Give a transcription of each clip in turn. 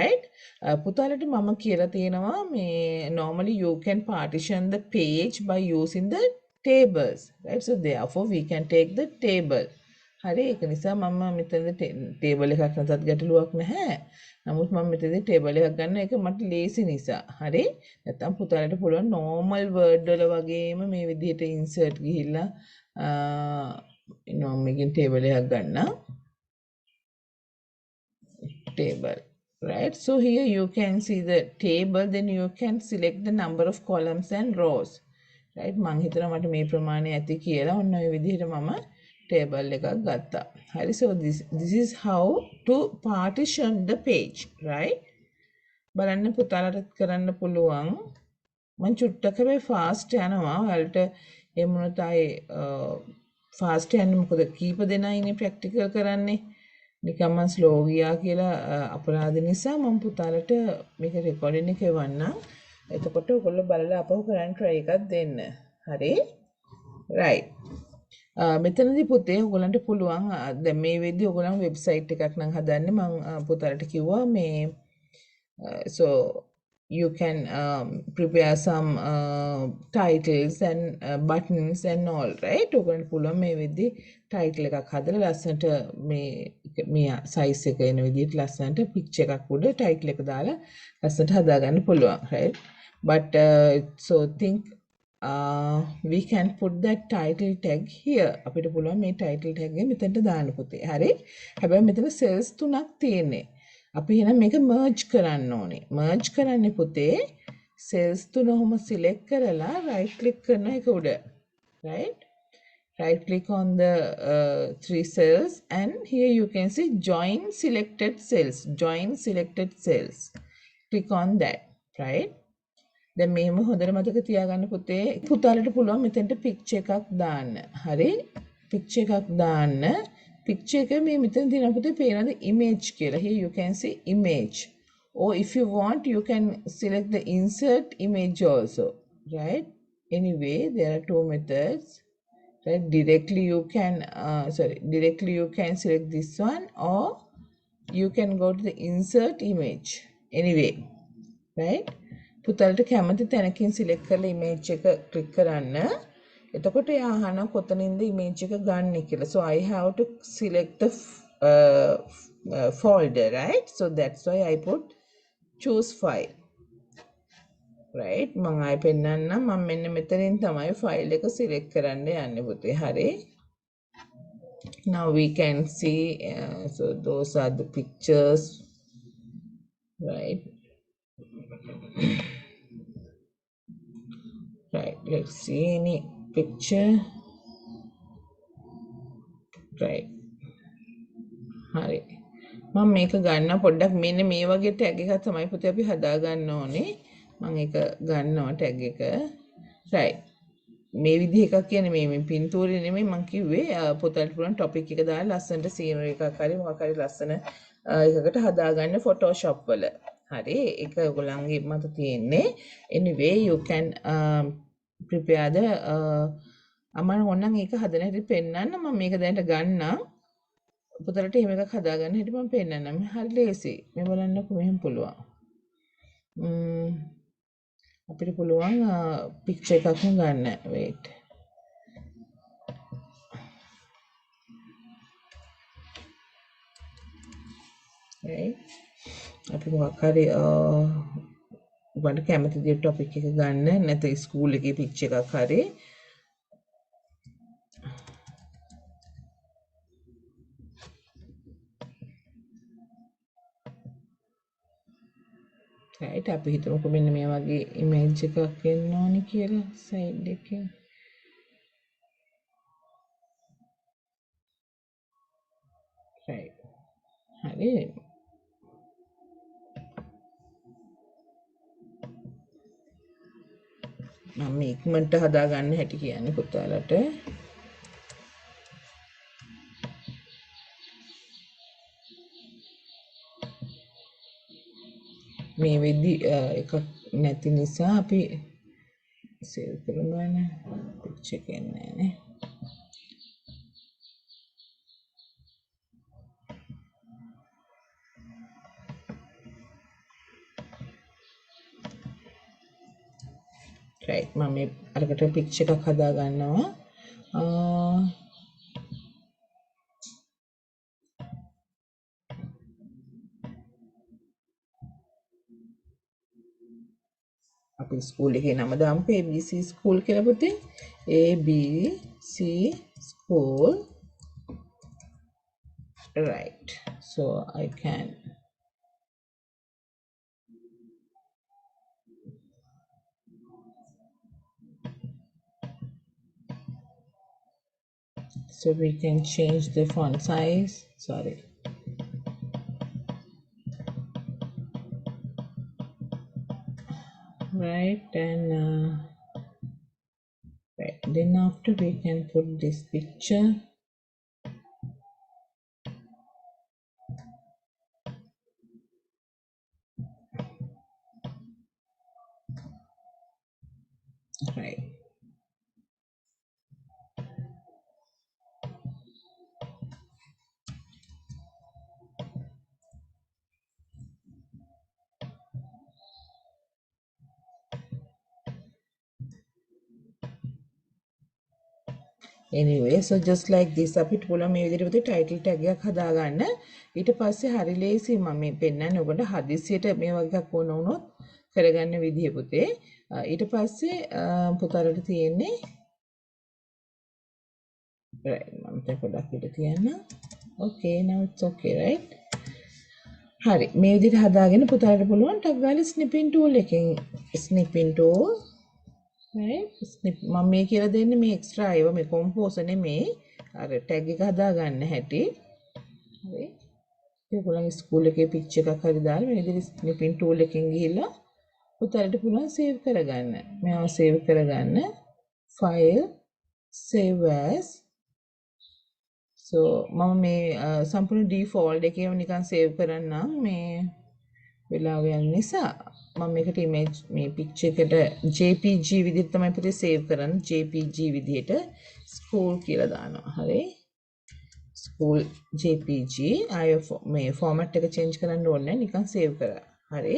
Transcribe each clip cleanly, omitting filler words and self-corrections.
right? පුතාලට මම කියලා තියෙනවා මේ normally you can partition the page by using the tables, right? So therefore we can take the table. හරි ඒක නිසා මම මෙතනදී table එකක් නැතත් ගැටලුවක් නැහැ. නමුත් මම මෙතනදී table එකක් ගන්න එක මට ලේසි නිසා. හරි? නැත්තම් පුතාලට පුළුවන් normal word වල වගේම මේ විදිහට insert ගිහිල්ලා මම මේකෙන් table එකක් ගන්නම්. Table, right? So here you can see the table, then you can select the number of columns and rows, right? මං හිතනවා මට මේ ප්‍රමාණය ඇති කියලා ඔන්න ඔය විදිහට මම table එකක් ගත්තා. හරි, so this is how to partition the page, right? බලන්න පුතාලට කරන්න පුළුවන්. මං චුට්ටක් හැබැයි fast යනවා. ඔයාලට එහෙම වුණොත් ආයේ fast යන්නේ මොකද කීප දෙනා ඉන්නේ practical කරන්නේ. නිකන් මං ස්ලෝ ගියා කියලා අපරාධ නිසා මම පුතාලට මේක රෙකෝඩින් එක එවන්නම්. එතකොට ඔයගොල්ලෝ බලලා අපහු කරන්න try එකක් දෙන්න. හරි? right. මෙතනදී පුතේ ඔයගොල්ලන්ට පුළුවන් දැන් මේ වෙද්දී ඔයගොල්ලන් වෙබ්සයිට් එකක් නම් හදන්නේ මම පුතාලට කිව්වා මේ so you can prepare some titles and buttons and all, right? ඔයගොල්ලන්ට පුළුවන් මේ වෙද්දී title එකක් හදලා ලස්සනට මේ size එක එන විදිහට ලස්සනට picture එකක් උඩ title එක දාලා ලස්සනට හදාගන්න පුළුවන්, right? But so think we can put that title tag here. අපිට පුළුවන් මේ title tag එක මෙතනට දාන්න පුතේ. හරි? හැබැයි මෙතන cells තුනක් තියෙන්නේ. අපි එහෙනම් මේක merge කරන්න ඕනේ. merge කරන්නේ පුතේ cells තුන ඔහොම select කරලා right click කරන එක උඩ. right? Right click on the three cells and here you can see join selected cells. Join selected cells. Click on that. Right? දැන් මෙහෙම හොඳට මතක තියාගන්න පුතේ. පුතාලට පුළුවන් මෙතෙන්ට picture එකක් දාන්න. හරි? picture එකක් දාන්න. picture එක මේ මෙතන තියෙනවා පුතේ පේනද image කියලා. Here you can see image. Or if you want you can select the insert image also. Right? Anyway, there are two methods. Right? Directly you can select this one or you can go to the insert image. Anyway, right? පුතාලට කැමති තැනකින් select කරලා image එක click කරන්න. එතකොට එයා අහනවා කොතනින්ද image එක ගන්නෙ කියලා. So I have to select the folder, right? So that's why I put choose file. right? මම ආයෙ පෙන්නන්නම්. මම මෙන්න මෙතනින් තමයි file එක select කරන්න යන්නේ පුතේ. හරි? Now we can see so those are the pictures, right? Right, let's see any picture. Right. හරි. මම මේක ගන්න පොඩ්ඩක් මෙන්න මේ වගේ ටැග් එකක් තමයි පුතේ අපි හදා ගන්න ඕනේ. මම ඒක ගන්නවා ටැග් එක. right. මේ විදිහ එකක් කියන්නේ මේ පින්තූරේ නෙමෙයි මම කිව්වේ පුතාලට පුළුවන් topic එක දාලා ලස්සනට scenery එකක් හරි මොකක් හරි ලස්සන එකකට හදා ගන්න Photoshop වල. හරි. ඒක ඔයගොල්ලන්ගේ මත තියෙන්නේ. Anyway, you can prepare the මම ඕනනම් ඒක හදන හැටි පෙන්නන්න. මම මේක දැනට ගන්නම්. පුතාලට එහෙම එකක් හදාගන්න හැටි මම පෙන්නන්නම්. හරි ලේසි. මේ බලන්නකො මෙහෙම පුළුවන්. අපිට පුළුවන් picture එකක් ගන්න. wait. right. අපි මොකක් හරි ඔබට කැමති දේ topic එක ගන්න නැත්නම් ස්කූල් එකේ picture එකක් හරි right. අපි හිතමුකෝ මෙන්න මේ වගේ image එකක් එන්න ඕනි කියලා side එකේ. right. හරි. මම ඉක්මනට හදා ගන්න හැටි කියන්නේ පුතාලට. මේ වෙද්දි එකක් නැති නිසා අපි සේව් කරනවානේ. picture එක එන්නේ නැහැ නේ. right මම මේ අරකට පික්චර් එකක් හදා ගන්නවා අපි ස්කූල් එකේ නම දාමුකෝ ABC ස්කූල් කියලා පුතේ ABC school right so I can so we can change the font size sorry right and right then after we can put this picture right anyway so just like this අපිට පුළුවන් මේ විදිහට පුතේ title tag එකක් හදා ගන්න ඊට පස්සේ හරි ලේසි මම මේ පෙන්නන්නේ ඔබට හදිසියට මේ වගේ එකක් ඕන වුණොත් කරගන්න විදිහ පුතේ ඊට පස්සේ පුතාලට තියෙන්නේ right මම දැන් පොඩ්ඩක් පිට තියන්න okay now it's okay right හරි මේ විදිහට හදාගෙන පුතාලට පුළුවන් ටක් ගාලා snipping tool එකෙන් snipping tool right snip මම මේ කියලා දෙන්නේ මේ එක්ස්ට්‍රා ඒවා මේ කොම්පෝස් නෙමේ අර ටැග් එක හදා ගන්න හැටි හරි ඒගොල්ලන්ගේ ස්කූල් එකේ පික්චර් එකක් හරි දාලා මේ විදිහට ස්නිපින් ටූල් එකෙන් ගිහිල්ලා පුතාලට පුළුවන් සේව් කරගන්න මේවා සේව් කරගන්න ෆයිල් save as so මම මේ සම්පූර්ණ ඩිෆෝල්ට් එකේම නිකන් සේව් කරන්නම් මේ වෙලාව යන නිසා මම මේකට ඉමේජ් මේ පික්චර් එකට JPG විදිහට තමයි පුතේ සේව් කරන්නේ JPG විදිහට ස්කූල් කියලා දානවා හරි ස්කූල් JPG ආය මේ ෆෝමැට් එක චේන්ජ් කරන්න ඕනේ නැහැ නිකන් සේව් කරා හරි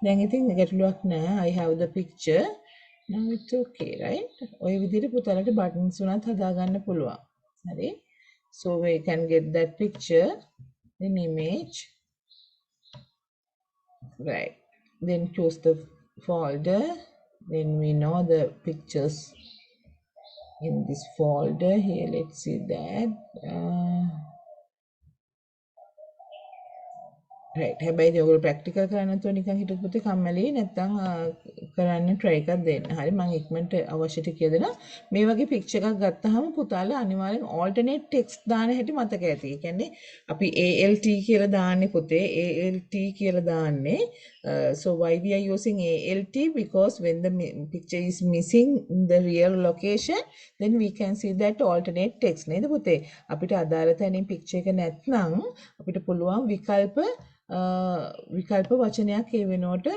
දැන් ඉතින් ගැටලුවක් නැහැ I have the picture now it's okay right ඔය විදිහට පුතාලට බටන්ස් උනත් හදා ගන්න පුළුවන් හරි so we can get that picture in image right then choose the folder then we know the pictures in this folder here let's see that right හැබැයි ඔයගොල්ලෝ ප්‍රැක්ටිකල් කරන්න නැතුව නිකන් හිටපු පුතේ කම්මැලි නැත්තම් කරන්න try එකක් දෙන්න. හරි මම ඉක්මනට අවශ්‍ය ටික කියලා දෙනවා. මේ වගේ picture එකක් ගත්තාම පුතාලා අනිවාර්යෙන් alternate text දාන හැටි මතක ඇති. ඒ කියන්නේ අපි ALT කියලා දාන්නේ පුතේ ALT කියලා දාන්නේ. So why we are using ALT because when the picture is missing the real location then we can see that alternate text නේද පුතේ. අපිට අදාළ තැනින් picture එක නැත්නම් අපිට පුළුවන් විකල්ප වචනයක් ඒ වෙනුවට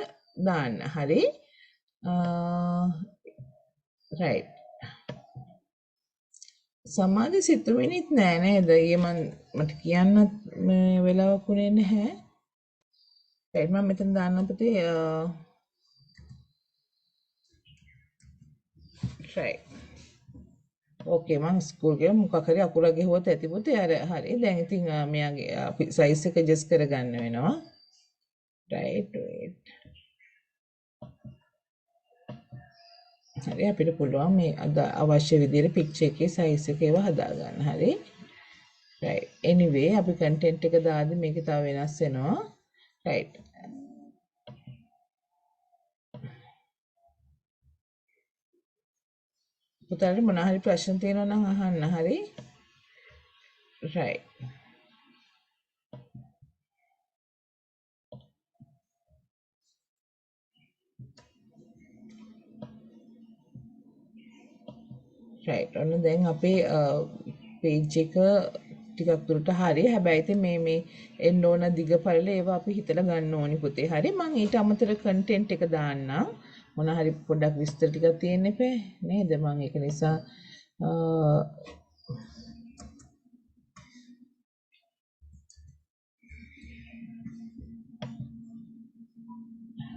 දාන්න. හරි. right. සමාධි සිතුවිලිත් නෑ නේද? ඊයේ මට කියන්න වෙලාවක් උනේ නැහැ. right මම මෙතන දාන්න පුතේ right. ඕකේ මම ස්කූල් ගියා මොකක් හරි අකුරක් ගෙහුවත් ඇති පුතේ අර හරි දැන් ඉතින් මෙයාගේ අපි සයිස් එක ඇඩ්ජස්ට් කරගන්න වෙනවා right wait හරි අපිට පුළුවන් මේ අවශ්‍ය විදිහට පික්චර් එකේ සයිස් එක ඒවා හදා ගන්න හරි right anyway අපි content එක දාද්දි මේක තව වෙනස් වෙනවා right පුතාලට මොනවා හරි ප්‍රශ්න තියෙනවා නම් අහන්න හරි right right ඔන්න දැන් අපේ page එක ටිකක් දුරට හරි හැබැයි ඉතින් මේ එන්න ඕන දිග පළල ඒවා අපි හිතලා ගන්න ඕනි පුතේ හරි මම ඊට අමතර content එක දාන්නම් මොන හරි පොඩ්ඩක් විස්තර ටිකක් තියෙන්න එපා නේද මම ඒක නිසා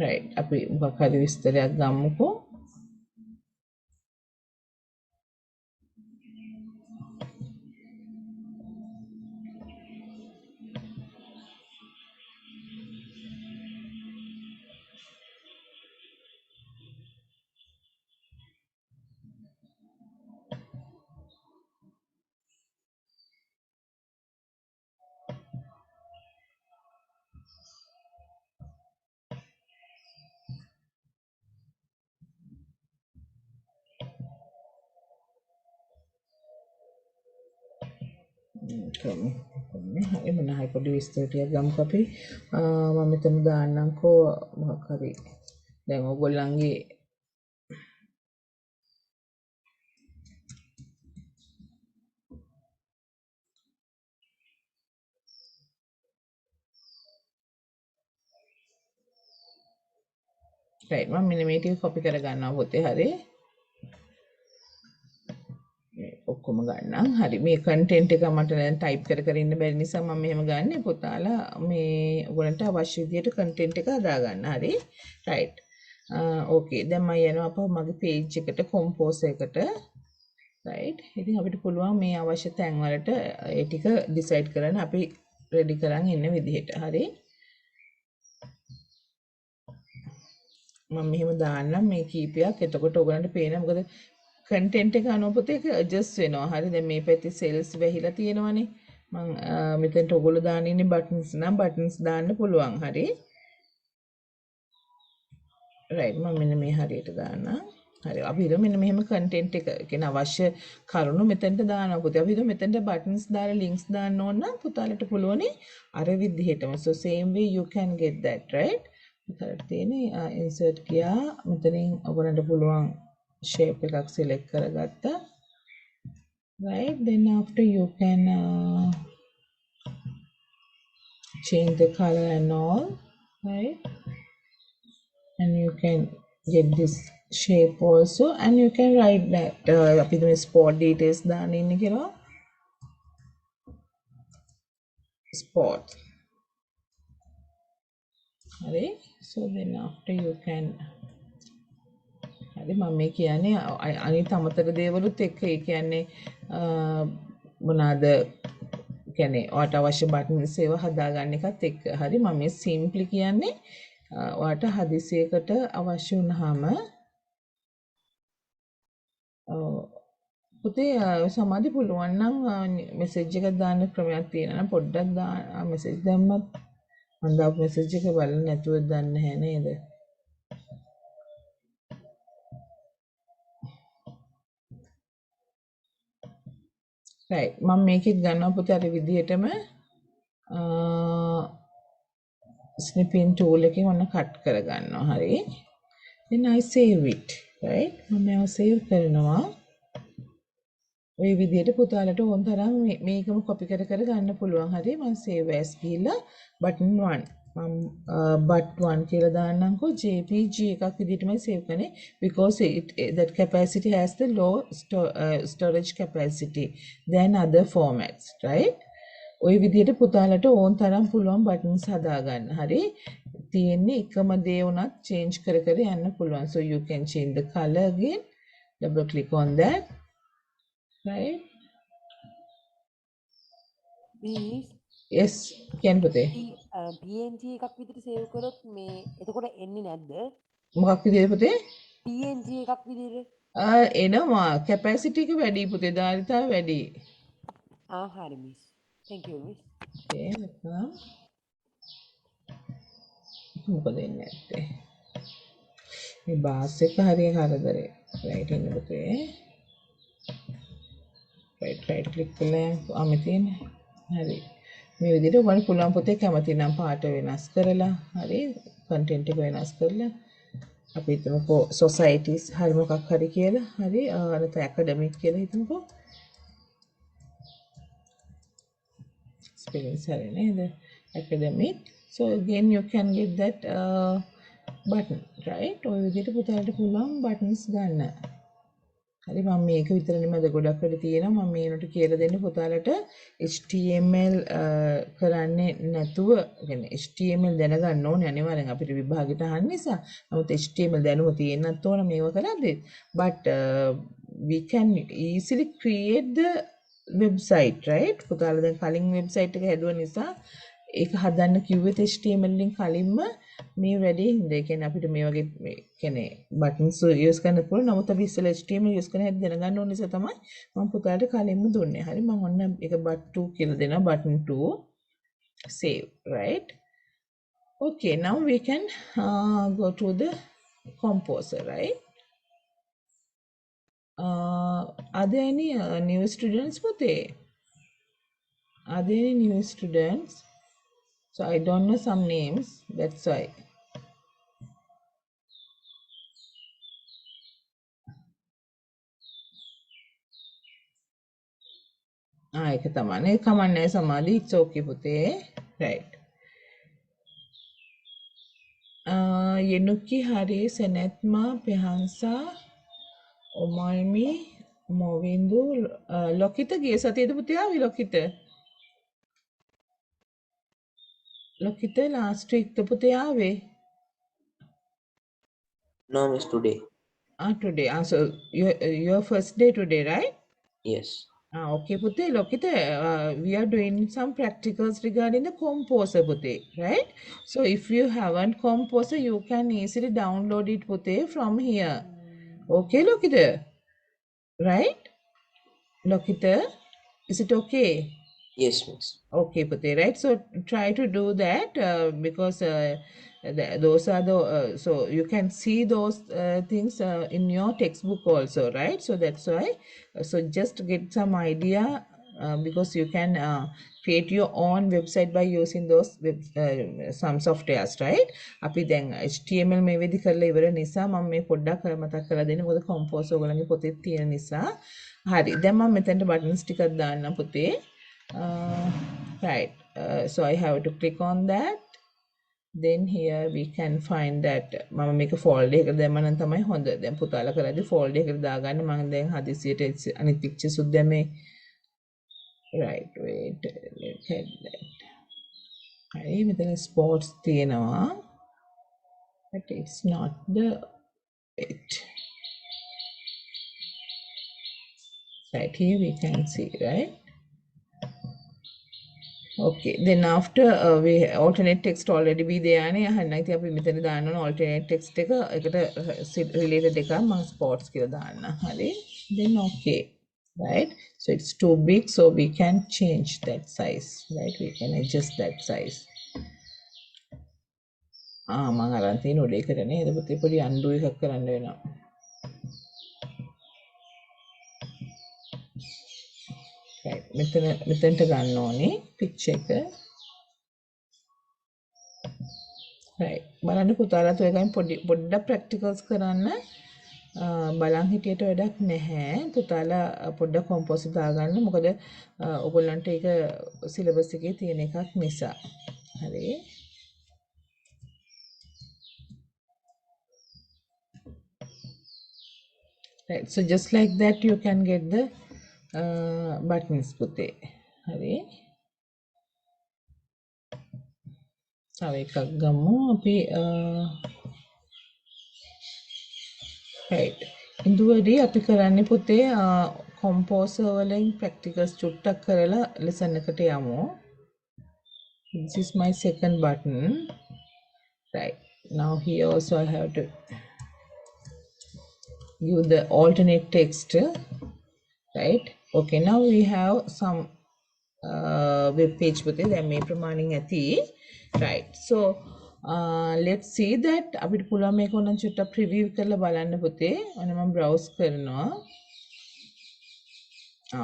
right අපි මොකක් හරි විස්තරයක් ගමුකෝ හරි මොන හරි පොඩි විස්තර ටිකක් ගමුකෝ අපි. මම මෙතන දාන්නම්කෝ මොකක් හරි. දැන් ඔයගොල්ලන්ගේ රයිට් මම මෙන්න මේ ටික කොපි කරගන්නවා පොතේ හරි. ඔක්කොම ගන්නම්. හරි මේ කන්ටෙන්ට් එක මට දැන් ටයිප් කර කර ඉන්න බැරි නිසා මම මෙහෙම ගන්න. පුතාලා මේ ඔයගලන්ට අවශ්‍ය විදිහට කන්ටෙන්ට් එක හදා ගන්න. හරි. රයිට්. ඕකේ. දැන් මම යනවා අපහ මගේ පේජ් එකට කොම්පෝස් එකට. රයිට්. ඉතින් අපිට පුළුවන් මේ අවශ්‍ය තැන් වලට ඒ ටික ඩිසයිඩ් කරන්න අපි රෙඩි කරන් ඉන්න විදිහට. හරි. මම මෙහෙම දාන්නම් මේ කීපයක්. එතකොට ඔයගලන්ට පේනවා මොකද කන්ටෙන්ට් එක අනුව පොතේ ඒක ඇඩ්ජස්ට් වෙනවා. හරි. දැන් මේ පැත්තේ සෙල්ස් වැහිලා තියෙනවනේ. මම මෙතෙන්ට ඔයගොල්ලෝ දාන්න ඉන්නේ බටන්ස් නම් බටන්ස් දාන්න පුළුවන්. හරි. රයිට් මම මෙන්න මේ හරියට දාන්නම්. හරි. අපි හිතමු මෙන්න මෙහෙම කන්ටෙන්ට් එක කියන අවශ්‍ය කරුණු මෙතෙන්ට දානවා පුතේ. අපි හිතමු මෙතෙන්ට බටන්ස් දාලා ලින්ක්ස් දාන්න ඕන නම් පුතාලට පුළුවනි අර විදිහටම. So same way you can get that, right? පුතාලට තියෙන්නේ insert ගියා. මෙතනින් ඔයගොල්ලන්ට පුළුවන් shape එකක් select කරගත්තා. Right, then after you can change the color and all, right, and you can get this shape also, and you can write that අපි මේ sport details දාන්න ඉන්නේ කියලා sport. හරි. So then after you can හරි මම මේ කියන්නේ අනිත් අමතර දේවලුත් එක්ක ඒ කියන්නේ මොනවාද කියන්නේ ඔයාට අවශ්‍ය බටන්ස් ඒවා හදාගන්න එකත් එක්ක. හරි මම මේ සිම්ප්ලි කියන්නේ ඔයාට හදිසියකට අවශ්‍ය වුණාම පුතේ සමාධි පුළුවන් නම් මෙසේජ් එකක් දාන්න ක්‍රමයක් තියෙනවා නම් පොඩ්ඩක් දාන්න මෙසේජ් දැම්මත් මම දාපු මෙසේජ් එක බලන්න නැතුව දන්නේ නැහැ නේද? right මම මේකෙත් ගන්නවා පුතේ අර විදිහටම snipping tool එකෙන් ඔන්න කට් කරගන්නවා. හරි. then I save it. right මම මේව save කරනවා. ඔය විදිහට පුතාලට ඕන තරම් මේකම කොපි කර කර ගන්න පුළුවන්. හරි මම save as ගිහලා button 1 මම but 1 කියලා දාන්නම්කෝ jpg එකක් විදිහටමයි save කරන්නේ because that capacity has the low storage capacity than other formats, right? ඔය විදිහට පුතාලට ඕන තරම් පුළුවන් buttons හදා ගන්න. හරි තියෙන්නේ එකම දේ වුණත් change කර කර යන්න පුළුවන්. So you can change the color again, double click on that, right? yes කියන්න පුතේ. PNG එකක් විදිහට සේව් කරොත් මේ එතකොට එන්නේ නැද්ද? මොකක් විදිහට පුතේ? PNG එකක් විදිහට. එනවා capacity එක වැඩි පුතේ ධාරිතාව වැඩි. හරි miss. thank you miss. okay නැත්නම් මොකද එන්නේ නැත්තේ? මේ බාස් එක හරිය කරදරේ. right එන්න පුතේ. right click කළා මේ තියෙන්නේ. හරි. මේ විදිහට ඔයාලට පුළුවන් පුතේ කැමති නම් පාට වෙනස් කරලා හරි content එක වෙනස් කරලා අපි හිතමුකෝ societies හරි මොකක් හරි කියලා හරි නැත්නම් academic කියලා හිතමුකෝ spelling හරි නේද academic. So again you can get that button, right? ඔය විදිහට පුතාලට පුළුවන් buttons ගන්න. හරි මම මේක විතර නෙමෙයි ගොඩක් වැඩ තියෙනවා මම මේනට කියලා දෙන්න පුතාලට HTML කරන්නේ නැතුව يعني HTML දැනගන්න ඕනේ අනිවාර්යෙන් අපිට විභාගෙට අහන්න නිසා. නමුත් HTML දැනුම තියෙන්නත් ඕන මේව කරද්දි. but we can easily create the website, right? පුතාලා දැන් කලින් website එක හැදුව නිසා ඒක හදන්න කිව්වෙත් HTML වලින් කලින්ම මේ වැඩේ හින්දා. ඒ කියන්නේ අපිට මේ වගේ මේ කියන්නේ buttons use කරන්න පුළුවන්. නමුත් අපි ඉස්සෙල්ලා HTML use කරන හැටි දැනගන්න ඕන නිසා තමයි මම පුතාලට කලින්ම දුන්නේ. හරි මම ඔන්න ඒක but2 කියලා දෙනවා. button 2 save, right? Okay, now we can go to the composer, right? Are there any new students Pute? Are there any new students? So I don't know some names, that's why. ඒක තමයි. කමන්නේ සමාධි. It's okay පුතේ. Right. Yenuki Hari Senetma Pehansa Omalmi Movindu Lokita ගිය සතියේද පුතේ ආවේ Lokita? Lokita last week ද පුතේ ආවේ? No, miss, today. Today. So your first day today, right? Yes. Okay, Pute. Lokita, we are doing some practicals regarding the composer, Pute, right? So if you haven't composer, you can easily download it, Pute, from here. Okay, Lokita, right? Lokita, is it okay? Yes, miss. Okay, Pute, right? So try to do that because those are the so you can see those things in your textbook also, right? So that's why. So just get some idea because you can create your own website by using those some softwares, right? අපි දැන් HTML මේ වෙදි කරලා ඉවර නිසා මම මේ පොඩ්ඩක් මතක් කරලා දෙන්න මොකද කොම්පෝස් ඔයගොල්ලන්ගේ පොතේ තියෙන නිසා. හරි. දැන් මම මෙතනට buttons ටිකක් දාන්න පුතේ. Right. So I have to click on that. Then here we can find that මම මේක folder එකට දැම්ම නම් තමයි හොඳ. දැන් පුතාලා කරද්දි folder එකට දාගන්න මම දැන් හදිසියට අනිත් pictures උත් දැම්මේ. Right, wait, let's head that. හරි මෙතන sports තියෙනවා. But it's not the wait. Right here we can see, right? Okay, then after we alternate text already be there නේ අහන්න. ඉතින් අපි මෙතන දාන්න ඕන alternate text එක එකට related එකක් මම sports කියලා දාන්න. හරි. Then okay, right? So it's too big, so we can change that size, right? We can adjust that size. මම අරන් තියෙන උඩ එකට නේද පුතේ පොඩි undo එකක් කරන්න වෙනවා. Right. මෙතනට ගන්න ඕනේ picture එක. Right. බලන්න පුතාලාත් ඔයගොල්ලන් පොඩ්ඩක් practicals කරන්න බලන් හිටියට වැඩක් නැහැ. පුතාලා පොඩ්ඩක් composer දාගන්න. මොකද ඔයගොල්ලන්ට ඒක syllabus එකේ තියෙන එකක් නිසා. හරි. Right. So just like that you can get the buttons පුතේ. හරි. තව එකක් ගමු අපි right. ඉන්දුවදී අපි කරන්නේ පුතේ composer වලින් practicals චුට්ටක් කරලා lesson එකට යමු. This is my second button. Right. Now here also I have to give the alternate text, right? Okay, now we have some web page පුතේ දැන් මේ ප්‍රමාණින් ඇති. Right. So let's see that අපිට පුළුවන් මේක උනන් චුට්ටක් preview කරලා බලන්න පුතේ. ඔන්න මම browse කරනවා.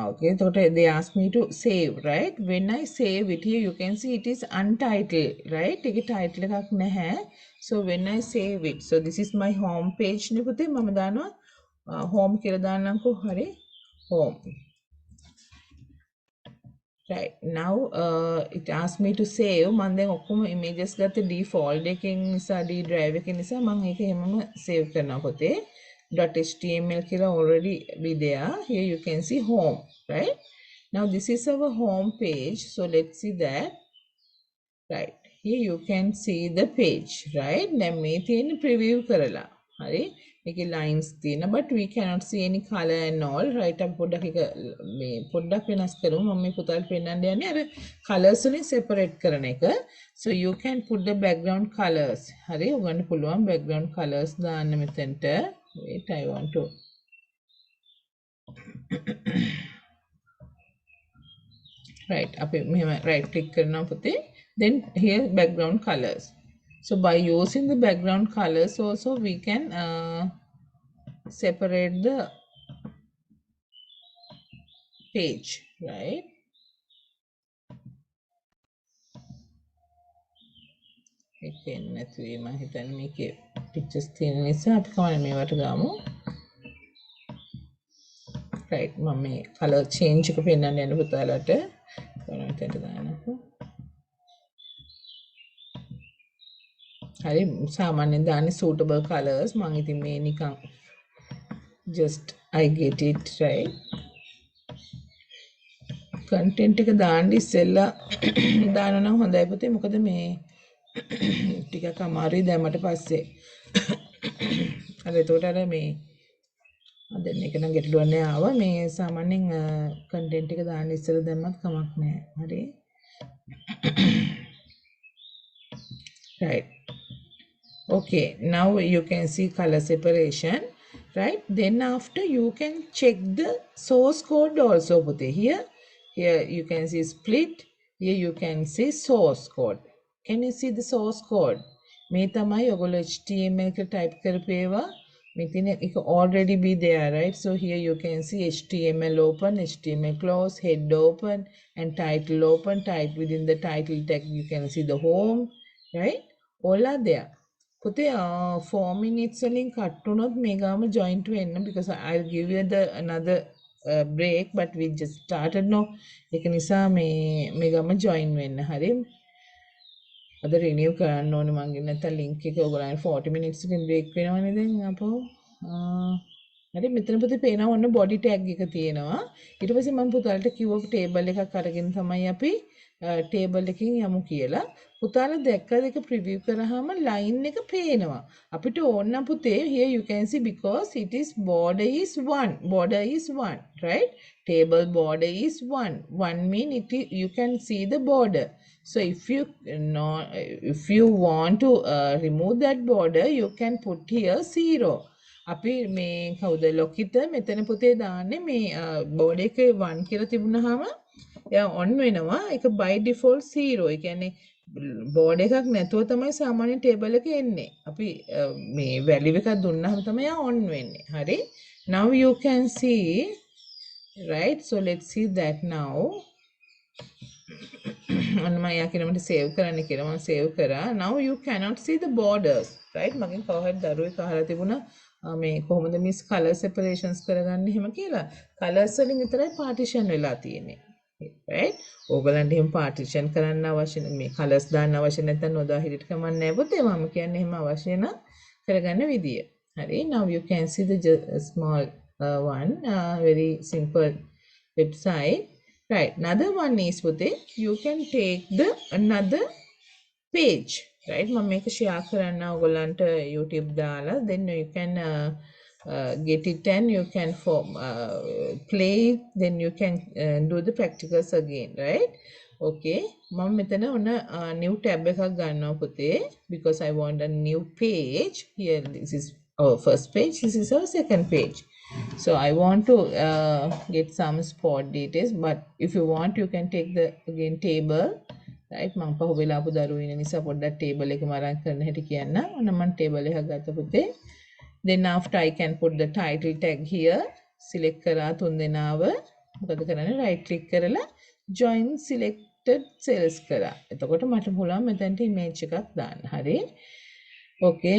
Okay, so they ask me to save, right? When I save it here, you can see it is untitled, right? ඒකේ title එකක් නැහැ. So when I save it, so this is my home page නේ පුතේ. මම දානවා home කියලා දාන්නම්කෝ. හරි. Home. Right. Now it asked me to save. මම දැන් ඔක්කොම images ගත්ත D folder එකකින් නිසා D drive එකකින් නිසා මම ඒක හැමම save කරනවා පුතේ. .html කියලා already be there. Here you can see home, right? Now this is our home page. So let's see that. Right. Here you can see the page, right? දැන් මේ තියෙන preview කරලා. හරි මේකේ lines තියෙන but we cannot see any color and all right අපි පොඩ්ඩක් එක මේ පොඩ්ඩක් වෙනස් කරමු මම මේ පුතාට පෙන්නන්න යන්නේ අර colors වලින් separate කරන එක so you can put the background colors හරි උගන්න පුළුවන් background colors දාන්න මෙතනට wait I want to right අපි මෙහෙම right click කරනවා පුතේ then here background colors so by using the background colors also we can separate the page right එකෙන් නැතුවේ මම හිතන්නේ මේකේ pictures තියෙන නිසා අපි කවන්න මේවට දාමු right මම මේ color change එක පෙන්නන්න යන පුතාලට කොහොමද මෙතනට දාන්නකෝ හරි සාමාන්‍යයෙන් දාන්නේ suitable colors මම ඉතින් මේ නිකන් just I get it right content එක දාන්න ඉස්සෙල්ලා දානවා නම් හොඳයි පුතේ මොකද මේ ටිකක් අමාරුයි දැම්මට පස්සේ අර එතකොට අර මේ දැන් මේක නම් ගැටලුවක් නෑ ආවා මේ සාමාන්‍යයෙන් content එක දාන්න ඉස්සෙල්ලා දැම්මත් කමක් නෑ හරි right okay now you can see color separation right then after you can check the source code also put here you can see split here you can see source code can you see the source code මේ තමයි ඔයගොල්ලෝ html එක type කරපේවා මෙතන එක already be there right so here you can see html open html close head open and title open title within the title tag you can see the home right all are there පුතේ 4 minutes වලින් cut වුණොත් මේ ගාම joint වෙන්න because I'll give you the another break but we just started now ඒක නිසා මේ ගාම join වෙන්න හරි අද renew කරන්න ඕනේ මං නැත්නම් link එක ඔයගොල්ලන්ට 40 minutes එකකින් break වෙනවනේ දැන් අපෝ හරි මෙතන පුතේ පේනවා ඔන්න body tag එක තියෙනවා ඊට පස්සේ මම පුතාලට කිව්ව table එකක් අරගෙන තමයි අපි table එකකින් යමු කියලා පුතාලා දැක්කද ඒක preview කරාම line එක පේනවා අපිට ඕන නම් පුතේ here you can see because it is border is 1 right table border is 1 mean you can see the border so if you want to remove that border you can put here 0 අපි මේ කවුද ලොකිත මෙතන පුතේ දාන්නේ මේ board එකේ 1 කියලා තිබුණාම එයා on වෙනවා ඒක by default 0 ඒ කියන්නේ බෝඩ් එකක් නැතුව තමයි සාමාන්‍ය ටේබල් එකේ එන්නේ අපි මේ වැලියු එකක් දුන්නාම තමයි එයා on වෙන්නේ හරි now you can see right so let's see that now අන්න මම යා කියන මට save කරන්න කියලා මම save කරා now you cannot see the borders right මගෙන් කවහරි දරුවෙක් අහලා තිබුණා මේ කොහොමද මිස් color separations කරගන්නේ එහෙම කියලා colors වලින් විතරයි partition වෙලා තියෙන්නේ right ඕගලන්ට එහෙම partition කරන්න අවශ්‍ය මේ colors දාන්න අවශ්‍ය නැත්නම් නොදා හිටිට කමක් නැහැ පුතේ මම කියන්නේ එහෙම අවශ්‍ය නම් කරගන්න විදිය හරි now you can see the small one very simple website right another one is පුතේ you can take the another page right මම මේක share කරන්න ඔයගොල්ලන්ට YouTube දාලා then you can get it and you can play it then you can do the practicals again right okay මම මෙතන ඔන්න new tab එකක් ගන්නවා පුතේ because I want a new page here this is our first page this is our second page so I want to get some spot details but if you want you can take the again table right මම පහුවෙලා ආපු දරුවෝ ඉන්න නිසා පොඩ්ඩක් table එක මරන් කරන හැටි කියන්න ඕන මම table එකක් ගත්ත පුතේ then after I can put the title tag here select කරා තුන් දෙනාව මොකද කරන්නේ right click කරලා join selected cells කරා එතකොට මට පුළුවන් මෙතනට image එකක් දාන්න හරි okay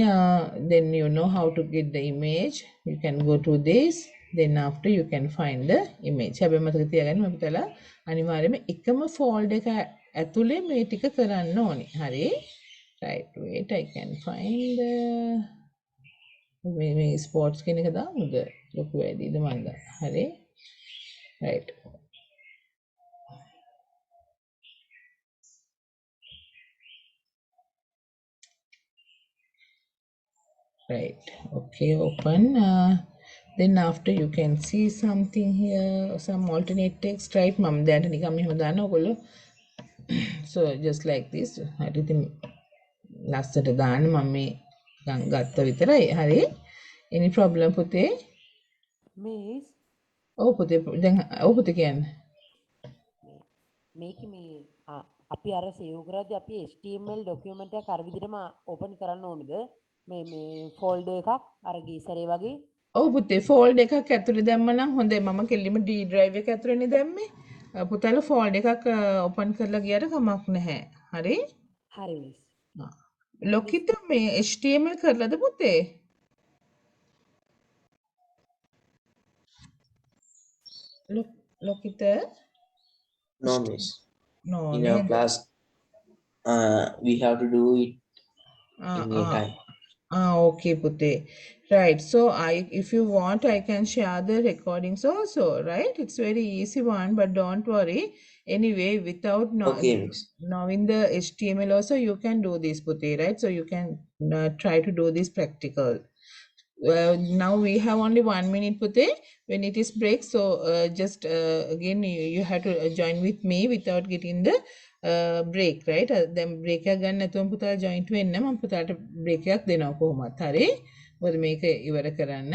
then you know how to get the image you can go to this then after you can find the image හැබැයි මතක තියාගන්න මම පුතලා අනිවාර්යයෙන්ම එකම folder එක ඇතුලේ මේ ටික කරන්න ඕනේ හරි right wait I can find මේ sports කියන එක දාමුද ලොකු වැඩිද මන්ද හරි right Right. Okay, open. Then after you can see something here, some alternate text, right? Mum, දැනට නිකම් මෙහෙම දාන්න ඔයගොල්ලෝ. So just like this. හරි ඉතින් ලස්සට දාන්න මම මේ ගත්ත විතරයි. හරි. Any problem පුතේ? මිස් ඔව් පුතේ දැන් ඔව් පුතේ කියන්න. මේක මේ අපි අර සේව් කරද්දී අපි HTML ડોකියුමන්ට් එකක් අර විදිහටම ඕපන් කරන්න ඕනේද මේ ෆෝල්ඩර් එකක් අර ගීසරේ වගේ ඔව් පුතේ ෆෝල්ඩ් එකක් ඇතුලේ දැම්ම නම් හොඳයි. මම කෙලින්ම D drive එක ඇතුලේනේ දැම්මේ. පුතාලා ෆෝල්ඩ් එකක් ඕපන් කරලා ගියට කමක් නැහැ. හරි? හරි මිස් ලොකිත මේ HTML කරලාද පුතේ? ලොකිත No, miss. no In our නේද? class, we have to do it Ah, in meantime. okay, Pute. Right. So if you want, I can share the recordings also, right? It's very easy one, but don't worry. Anyway, without Okay, miss. knowing the HTML also, you can do this, Pute, right? So you can try to do this practical. Now we have only 1 minute, Pute, when it is break. So just again, you have to join with me without getting the break, right? Then break එක ගන්න නැතුවම පුතාලා join වෙන්න මම පුතාලට break එකක් දෙනවා කොහොමත් හරි. මොකද මේක ඉවර කරන්න.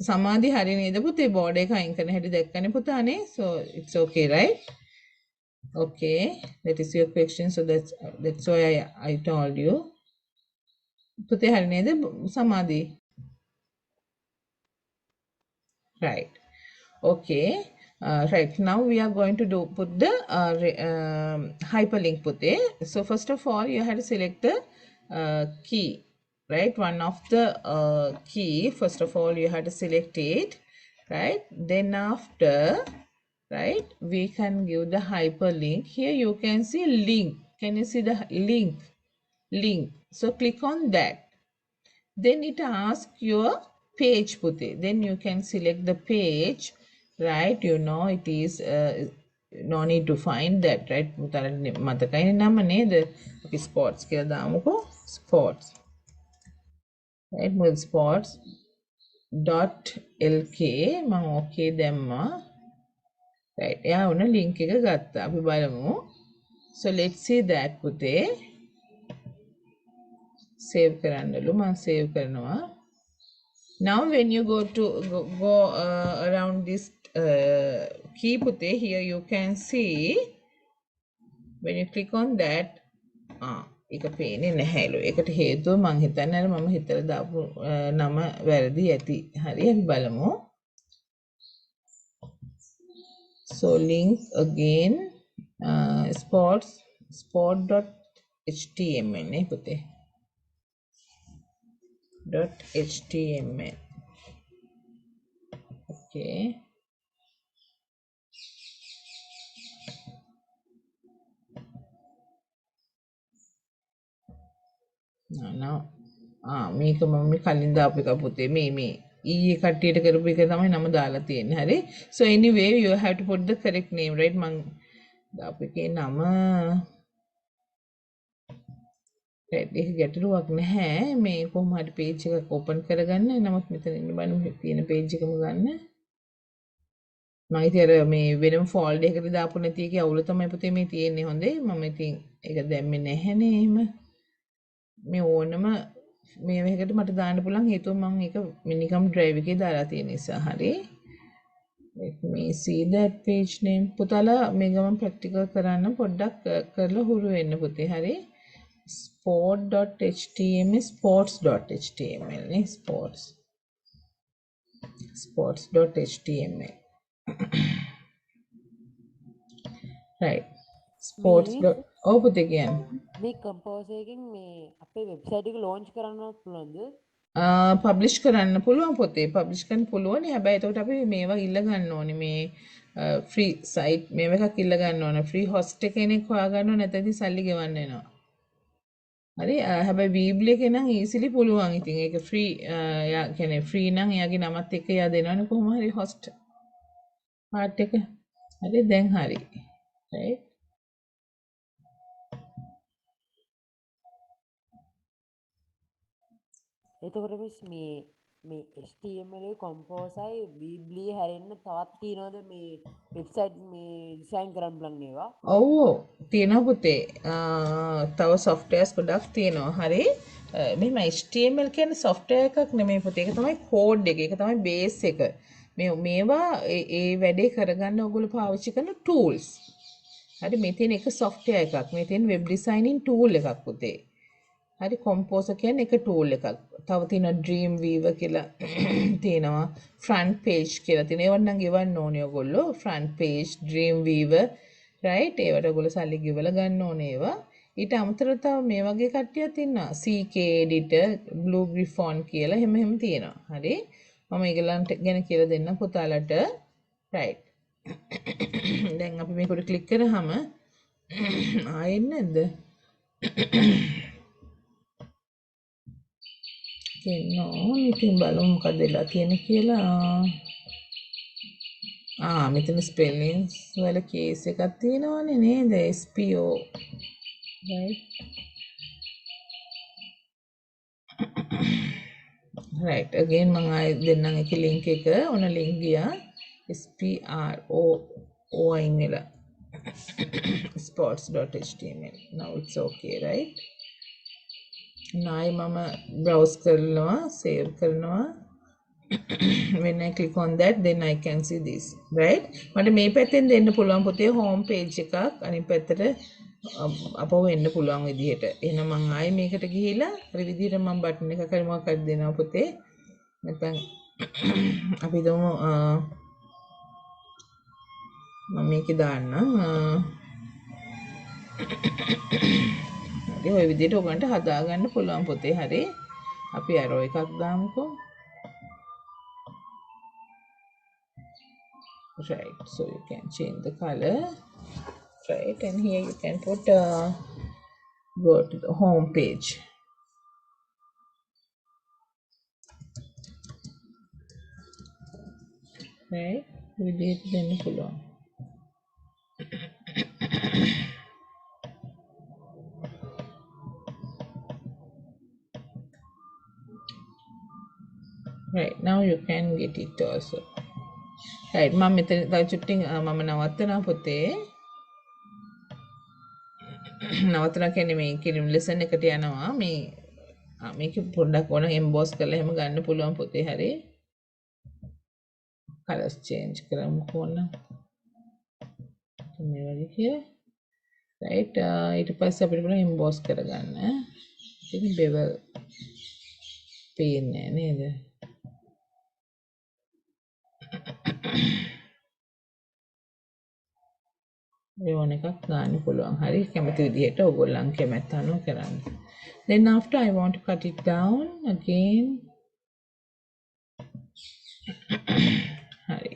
සමාධි හරි නේද පුතේ board එක අයින් කරන හැටි දැක්කනේ පුතානේ. So it's okay, right? Okay, that is your question. So that's why I told you. පුතේ හරි නේද සමාධි? Right. Okay. Right. Now we are going to put the hyperlink pute. So first of all, you have to select the key, right? One of the key. First of all, you have to select it, right? Then after, right, we can give the hyperlink. Here you can see link. Can you see the link? Link. So click on that. Then it asks your page pute. Then you can select the page, right? You know it is no need to find that, right? මතකයිනේ නම නේද? අපි sports කියලා දාමුකෝ. Sports, right? with sports dot lk මම okay දැම්මා. right? එයා උන link එක ගත්තා. අපි බලමු. So let's see that පුතේ. save කරන්නලු. මම save කරනවා. Now when you go around this key pute, here you can see when you click on that එක පේන්නේ නැහැලු. ඒකට හේතුව මං හිතන්නේ අර මම හිතලා දාපු නම වැරදි ඇති. හරි අපි බලමු. So link again sport.html නේ පුතේ. .html. Okay. now මේක මම කලින් දාපු එක පුතේ මේ ඊයේ කට්ටියට කරපු එක තමයි නම දාලා තියෙන්නේ. හරි. So anyway, you have to put the correct name, right? මං දාපු එකේ නම right ඒක ගැටලුවක් නැහැ. මේ කොහොම හරි page එකක් open කරගන්න. නමුත් මෙතන ඉන්න බලන්න තියෙන page එකම ගන්න. මම ඉතින් අර මේ වෙනම folder එකකට දාපු නැති එකේ අවුල තමයි පුතේ මේ තියෙන්නේ. හොඳේ. මම ඉතින් ඒක දැම්මේ නැහැනේ එහෙම. මේ ඕනම මේ එකකට මට දාන්න පුළුවන් හේතුව මම ඒක නිකම් drive එකේ දාලා තියෙන නිසා. හරි. let me see that page name. පුතාලා මේ ගමන් practical කරන්න පොඩ්ඩක් කරලා හුරු වෙන්න පුතේ. හරි. sport.html sports.html නේ sports.html right sports. ඔව් පුතේ කියන්න. මේ කම්පෝස් එකකින් මේ අපේ වෙබ්සයිට් එක ලොන්ච් කරන්නවත් පුළුවන්ද? පබ්ලිෂ් කරන්න පුළුවන් පුතේ. පබ්ලිෂ් කරන්න පුළුවන්. හැබැයි එතකොට අපි මේවා ඉල්ල ගන්න ඕනේ. මේ ෆ්‍රී සයිට් මේව එකක් ඉල්ල ගන්න ඕනේ. ෆ්‍රී හොස්ට් කෙනෙක් හොයාගන්න ඕනේ. නැත්නම් සල්ලි ගෙවන්න වෙනවා. හරි. හැබැයි වීබ්ලි එකේ නම් ඊසිලි පුළුවන්. ඉතින් ඒක ෆ්‍රී යා කියන්නේ ෆ්‍රී නම් එයාගේ නමත් එක්ක එයා දෙනවනේ කොහොම හරි හොස්ට් පාර්ට් එක. හරි දැන් හරි. right. එතකොට මිස් මේ HTML කොම්පෝසයි බීබ්ලී හැරෙන්න තවත් තියෙනවද මේ වෙබ්සයිට් මේ ඩිසයින් කරන්න බලන්න ඒවා? ඔව් තියෙනවා පුතේ. තව softwares ගොඩක් තියෙනවා. හරි. මෙහෙම HTML කියන්නේ software එකක් නෙමෙයි පුතේ. ඒක තමයි code එක. ඒක තමයි base එක. මේවා ඒ වැඩේ කරගන්න ඔයගොල්ලෝ පාවිච්චි කරන tools. හරි මේ තියෙන එක software එකක්. මේ තියෙන web designing tool එකක් පුතේ. හරි කොම්පෝසර් කියන්නේ එක tool එකක්. තව තියෙනවා Dreamweaver කියලා තියෙනවා. front page කියලා තියෙනවා. ඒවට නම් ගෙවන්න ඕනේ ඔයගොල්ලෝ. front page, Dreamweaver, right? ඒවට ඔයගොල්ලෝ සල්ලි ගෙවලා ගන්න ඕනේ ඒවා. ඊට අමතරව තව මේ වගේ කට්ටියක් ඉන්නවා. CK editor, Blue Griffon කියලා එහෙම තියෙනවා. හරි? මම ඒගොල්ලන්ට ගැන කියලා දෙන්නම් පුතාලට. right. දැන් අපි මේකට ක්ලික් කරාම ආයෙත් නැද්ද? තියෙනවා. ඉතින් බලමු මොකද වෙලා තියෙන්නේ කියලා. මෙතන ස්පෙල්ලින්ග්ස් වල කේස් එකක් තියෙනවනේ නේද? SPO. right. right. again මම ආයෙ දෙන්නම් ඒකේ link එක. ඔන්න link ගියා. SPRO අයින් වෙලා. sports.html. now it's okay, right? නායි මම browse කරනවා, save කරනවා. when I click on that, then I can see this, right? මට මේ පැත්තෙන් දෙන්න පුළුවන් පුතේ home page එකක්, අනිත් පැත්තට අපව එන්න පුළුවන් විදිහට. එහෙනම් මම ආයි මේකට ගිහිලා හරි විදිහට මම බටන් එකක් හරි මොකක් හරි දෙනවා පුතේ. නැත්නම් අපි හිතමු මම මේකේ දාන්නම්. හරි ඔය විදිහට ඔයගන්ට හදාගන්න පුළුවන් පුතේ. හරි අපි arrow එකක් දාමුකෝ. right, so you can change the color, right? And here you can put go to the home page, right? විදිහට දෙන්න පුළුවන්. right, now you can get it also. right, මම මෙතන තව චුට්ටින් මම නවත්තනවා පුතේ. නවත්තනවා කියන්නේ මේ lesson එකට යනවා. මේක පොඩ්ඩක් ඕන emboss කරලා එහෙම ගන්න පුළුවන් පුතේ. හරි colors change කරමුකෝ ඕන මේ වගේ කියලා. right, ඊට පස්සේ අපිට පුළුවන් emboss කරගන්න. ඉතින් bevel පේන්නේ නේද? මේ ඕන එකක් ගන්න පුළුවන්. හරි කැමති විදිහට ඕගොල්ලන් කැමැත්ත අනුව කරන්න. then after I want to cut it down again. හරි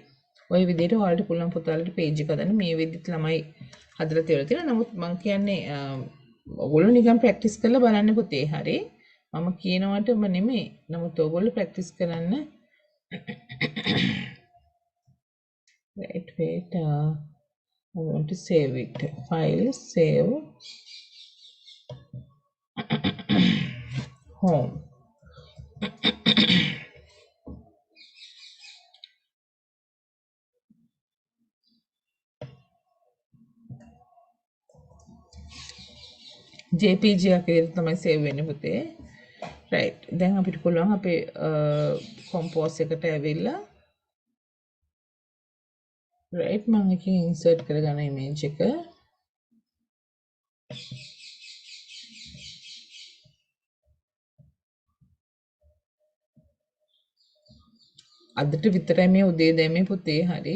ඔය විදිහට ඔයාලට පුළුවන් පුතාලට page එක හදන්න. මේ විදිහට ළමයි හදලා තියෙනවා. නමුත් මම කියන්නේ ඔයගොල්ලෝ නිකන් practice කරලා බලන්න පුතේ. හරි මම කියනවටම නෙමෙයි. නමුත් ඔයගොල්ලෝ practice කරන්න. right, wait, I want to save it. File, save, home. JPG එකක් විදිහට තමයි save වෙන්නේ පුතේ. right, දැන් අපිට පුළුවන් අපේ compose එකට ඇවිල්ලා right මම එකකින් insert කරගන්න image එක. අදට විතරයි මේ උදේ දැම්මේ පුතේ. හරි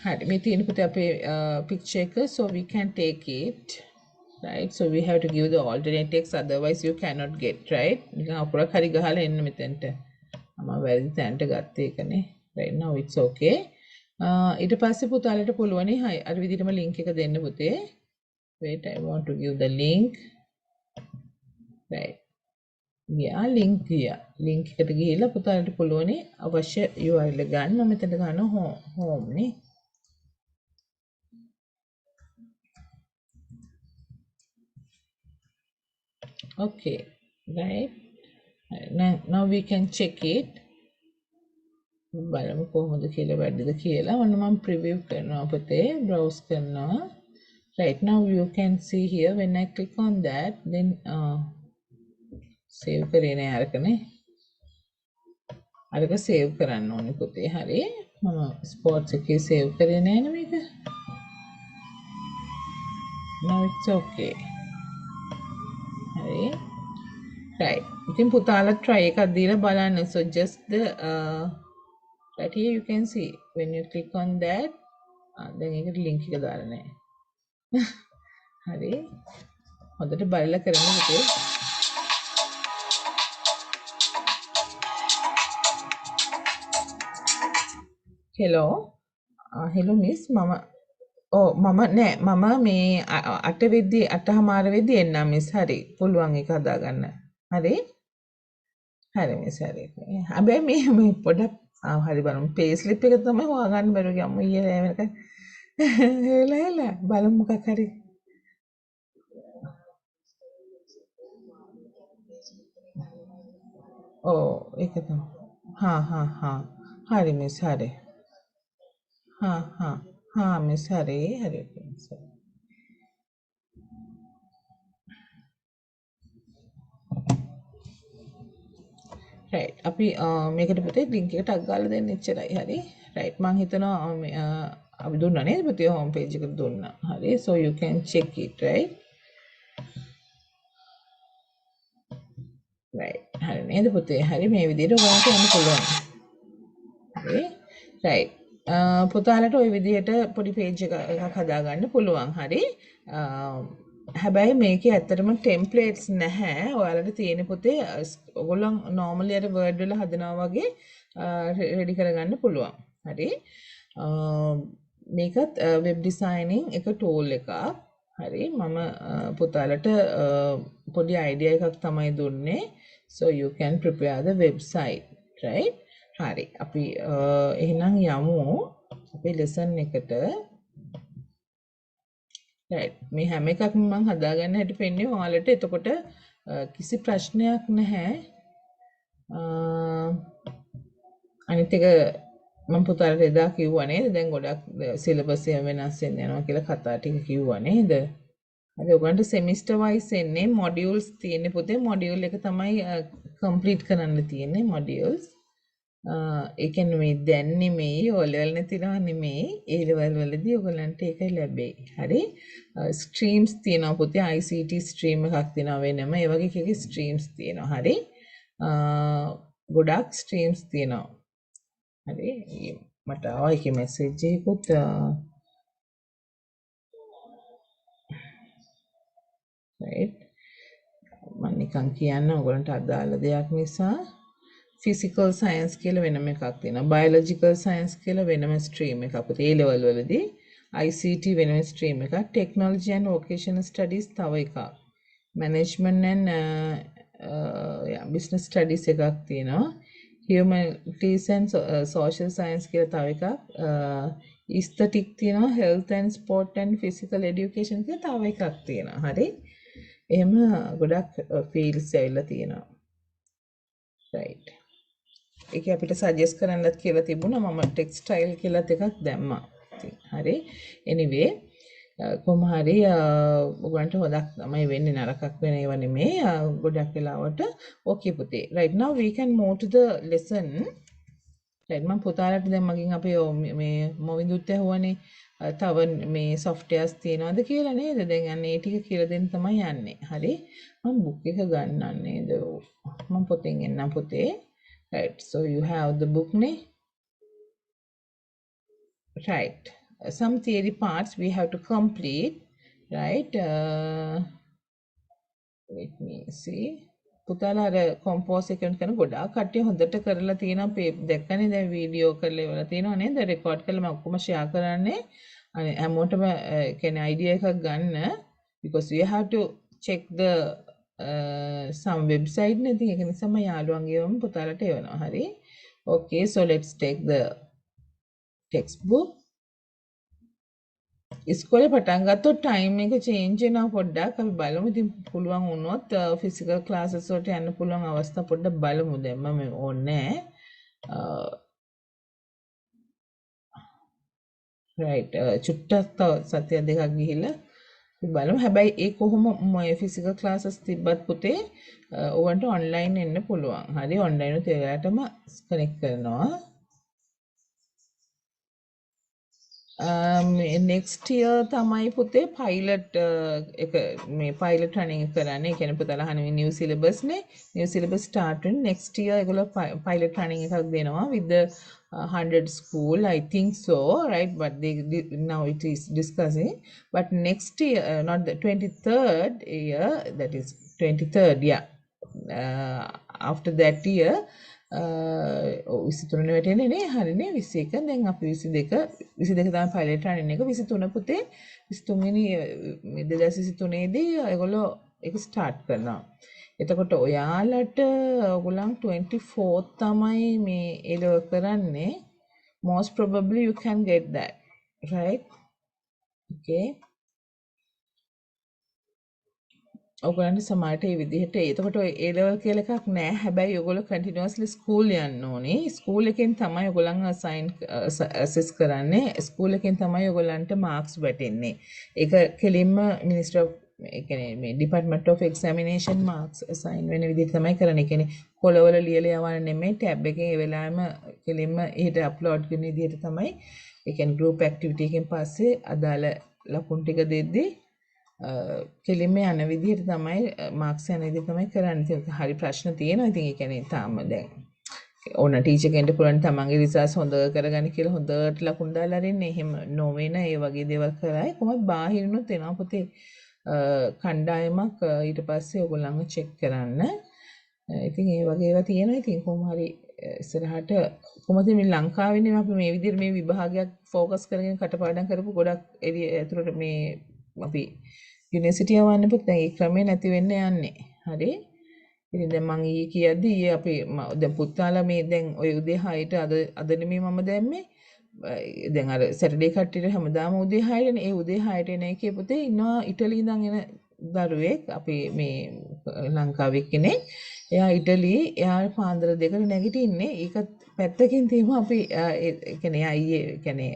හරි මේ තියෙන පුතේ අපේ picture එක. so we can take it, right? so we have to give the alternate text, otherwise you cannot get, right? නිකන් අකුරක් හරි ගහලා එන්න මෙතෙන්ට. මම වැරදි තැනට ගත්තේ ඒකනේ. right, now it's okay. ඊට පස්සේ පුතාලට පුළුවනි හයි අර විදිහටම link එක දෙන්න පුතේ. wait, I want to give the link. right, ගියා link ගියා. link එකට ගිහිල්ලා පුතාලට පුළුවනි අවශ්‍ය URL එක ගන්න. මෙතන ගන්න home නේ. Okay, right. Now we can check it. බලමු කොහොමද කියලා වැඩිද කියලා. ඔන්න මම preview කරනවා පුතේ, browse කරනවා. Right now you can see here when I click on that, then save කරේ නෑ අරකනේ. අරක save කරන්න ඕනේ පුතේ. හරි. මම sports එකේ save කරේ නෑනේ මේක. Now it's okay. හරි. Right. ඉතින් පුතාලා try එකක් දීලා බලන්න. So just the right here you can see when you click on that දැන් ඒකට link එක දාලා නැහැ. හරි. හොඳට බලලා කරන්න පුතේ. hello hello miss මම මම නෑ මම මේ 8 වෙද්දි 8:00 වෙද්දි එන්නම් මිස්. හරි. පුළුවන් ඒක හදාගන්න. හරි. හරි මිස් හරි. හැබැයි මේ පොඩක් හරි බලමු. පේ ස්ලිප් එක තමයි හොයාගන්න බැරුව ගියා. අම්මෝ ඊයේ වෙනකන්. හෙලා බලමු මොකක් හරි. ඕ ඒක තමයි. හා හරි මිස් හරි. හා මිස් හරි හරි මිස්. right අපි මේකට පුතේ link එක ටග් ගාලා දෙන්න එච්චරයි. හරි. right මම හිතනවා අපි දුන්නා නේද පුතේ home page එකට දුන්නා. හරි. so you can check it right. right හරි නේද පුතේ. හරි මේ විදිහට ඔයාලට යන්න පුළුවන්. හරි. right පුතාලට ওই විදිහට පොඩි page එකක් හදාගන්න පුළුවන්. හරි. හැබැයි මේකේ ඇත්තටම ටෙම්ප්ලේට්ස් නැහැ. ඔයාලට තියෙන පුතේ ඔයගොල්ලෝ normally අර word වල හදනවා වගේ ready කරගන්න පුළුවන්. හරි. මේකත් web designing එක tool එකක්. හරි. මම පුතාලට පොඩි idea එකක් තමයි දුන්නේ. so you can prepare the website right. හරි. අපි එහෙනම් යමු අපේ lesson එකට. right මේ හැම එකක්ම මම හදාගන්න හැටි පෙන්නේ ඔයාලට. එතකොට කිසි ප්‍රශ්නයක් නැහැ. අනිත් එක මම පුතාලට එදා කිව්වා නේද? දැන් ගොඩක් සිලබස් එක වෙනස් වෙන්න යනවා කියලා කතා ටික කිව්වා නේද? හරි. ඔයගොල්ලන්ට semester wise එන්නේ modules තියෙන්නේ පුතේ. module එක තමයි complete කරන්න තියෙන්නේ modules. ඒ කියන්නේ මේ දැන් නෙමෙයි O level නැතිනවා නෙමෙයි A level වලදී ඔයගලන්ට ඒක ලැබෙයි. හරි. streams තියෙනවා පුතේ. ICT stream එකක් තියෙනවා වෙනම. ඒ වගේ එකකේ streams තියෙනවා. හරි. ගොඩක් streams තියෙනවා. හරි. මට ආවා ඒකේ message එකකුත් right. මම නිකන් කියන්න ඔයගලන්ට අදාළ දෙයක් නිසා physical science කියලා වෙනම එකක් තියෙනවා. biological science කියලා වෙනම stream එකක්. පුතේ A level වලදී ICT වෙනම stream එකක්. technology and vocational studies තව එකක්. management and business studies එකක් තියෙනවා. humanities and social science කියලා තව එකක්. aesthetic තියෙනවා. health and sport and physical education කියලා තව එකක් තියෙනවා. හරි. එහෙම ගොඩක් fields ඇවිල්ලා තියෙනවා. right. ඒක අපිට සජෙස්ට් කරන්නත් කියලා තිබුණා. මම ටෙක්ස්ටයිල් කියලාත් එකක් දැම්මා. හරි. anyway කොහොම හරි ඔයගොල්ලන්ට හොදක් තමයි වෙන්නේ, නරකක් වෙන ඒවා නෙමෙයි. ගොඩක් වෙලාවට okay පුතේ. right now we can move to the lesson. right මම පුතාලට දැන් මගෙන් අපේ මේ මොවිඳුත් ඇහුවනේ තව මේ softwares තියනවාද කියලා නේද? දැන් අන්න ඒ ටික කියලා දෙන්න තමයි යන්නේ. හරි. මම book එක ගන්නන් නේද? මම පොතෙන් එන්නම් පුතේ. right so you have the book ne. right some theory parts we have to complete right. let me see පුතාලා අර කොම්පෝස් එක කරන ගොඩාක් කට්ටිය හොඳට කරලා තියෙනවා. දැක්කනේ දැන් වීඩියෝ කරලා ඉවරලා තියෙනවා නේද? රෙකෝඩ් කරලා මම ඔක්කොම ෂෙයා කරන්නේ. අනේ හැමෝටම කියන්නේ අයිඩියා එකක් ගන්න because we have to check the some website නේ. ඉතින් ඒක නිසා මම යාළුවන්ගේම පුතාලට එවනවා. හරි. okay so let's take the textbook. ඉස්කෝලේ පටන් ගත්තොත් ටයිම් එක චේන්ජ් වෙනවා පොඩ්ඩක්. අපි බලමු ඉතින් පුළුවන් වුණොත් ෆිසිකල් ක්ලාසස් වලට යන්න පුළුවන් අවස්ථා පොඩ්ඩක් බලමු. දැන් මම ඕනේ රයිට් චුට්ටක් තව සතිය දෙකක් ගිහිල්ලා අපි බලමු. හැබැයි ඒ කොහොම ෆිසිකල් ක්ලාසස් තිබ්බත් පුතේ ඔවන්ට ඔන්ලයින් එන්න පුළුවන්. හරි ඔන්ලයින් උත් ඒගලටම කනෙක්ට් කරනවා. නෙක්ස්ට් ඉයර් තමයි පුතේ පයිලට් එක මේ පයිලට් රනින් කරන්නේ. ඒ කියන්නේ පුතාලා අහන්නේ නිව් සිලබස් නේ. නිව් සිලබස් ස්ටාර්ට් වෙන නෙක්ස්ට් ඉයර් ඒගොල්ලෝ පයිලට් රනින් එකක් දෙනවා with the 100 school I think so, right, but now it is discussing, but next year not the 23rd year, that is 23rd, yeah, after that year 23 වැටෙන්නේ නේ. හරිනේ 21 දැන් අපි 22 තමයි පයිලට් රනින් එක. 23 පුතේ 23 වෙනි 2023 දී ඒගොල්ලෝ ඒක ස්ටාර්ට් කරනවා. එතකොට ඔයාලට ඔයගොල්ලන් 24 තමයි මේ A level කරන්නේ. most probably you can get that, right? Okay. ඔයගොල්ලන්ට සමහරට ඒ විදිහට එතකොට A level කියලා එකක් නැහැ. හැබැයි ඔයගොල්ලෝ continuously school යන්න ඕනේ. school එකෙන් තමයි ඔයගොල්ලන් assess කරන්නේ. school එකෙන් තමයි ඔයගොල්ලන්ට marks වැටෙන්නේ. ඒක කෙලින්ම ministry of ඒ කියන්නේ මේ department of examination marks assign වෙන විදිහට තමයි කරන්නේ. ඒ කියන්නේ කොළවල ලියලා යවන්න නෙමෙයි tab එකේ ඒ වෙලාවෙම කෙලින්ම ඊට අප්ලෝඩ් කරන විදිහට තමයි. ඒ කියන්නේ group activity එකෙන් පස්සේ අදාළ ලකුණු ටික දෙද්දී කෙලින්ම යන විදිහට තමයි මාක්ස් යන විදිහට තමයි කරන්නේ. ඒක හරි ප්‍රශ්න තියෙනවා. ඉතින් ඒ කියන්නේ තාම දැන් ඕන ටීචර් කෙනෙක්ට පුළුවන් තමන්ගේ රිසර්ච් හොඳ කරගන්න කියලා හොඳට ලකුණු දාලා අරින්න. එහෙම නොවෙන ඒ වගේ දේවල් කරයි. කොහොමද බාහිරිනුත් එනවා පුතේ කණ්ඩායමක් ඊට පස්සේ ඔයගොල්ලන්ව චෙක් කරන්න. ඉතින් ඒ වගේ ඒවා තියෙනවා. ඉතින් කොහොම හරි ඉස්සරහට කොහොමද මේ ලංකාවේනේ අපි මේ විදිහට මේ විභාගයක් ෆෝකස් කරගෙන කටපාඩම් කරපු ගොඩක් එළිය ඇතුළට මේ අපි යුනිවර්සිටි යවන්න පුත් දැන් ඒ ක්‍රමේ නැති වෙන්න යන්නේ. හරි. ඉතින් දැන් මම ඊයේ කියද්දි ඊයේ අපි දැන් පුතාලා මේ දැන් ඔය උදේ 6ට අද නෙමෙයි මම දැම්මේ. දැන් අර සැටර්ඩේ කට්ටියට හැමදාම උදේ 6ටනේ. ඒ උදේ 6ට එන එකේ පුතේ ඉන්නවා ඉටලි ඉඳන් එන දරුවෙක් අපි මේ ලංකාවේ කෙනෙක්. එයා ඉටලි එයා පාන්දර 2ට නැගිටින්නේ. ඒක පැත්තකින් තියෙනවා අපි ඒ කියන්නේ එයා ඊයේ කියන්නේ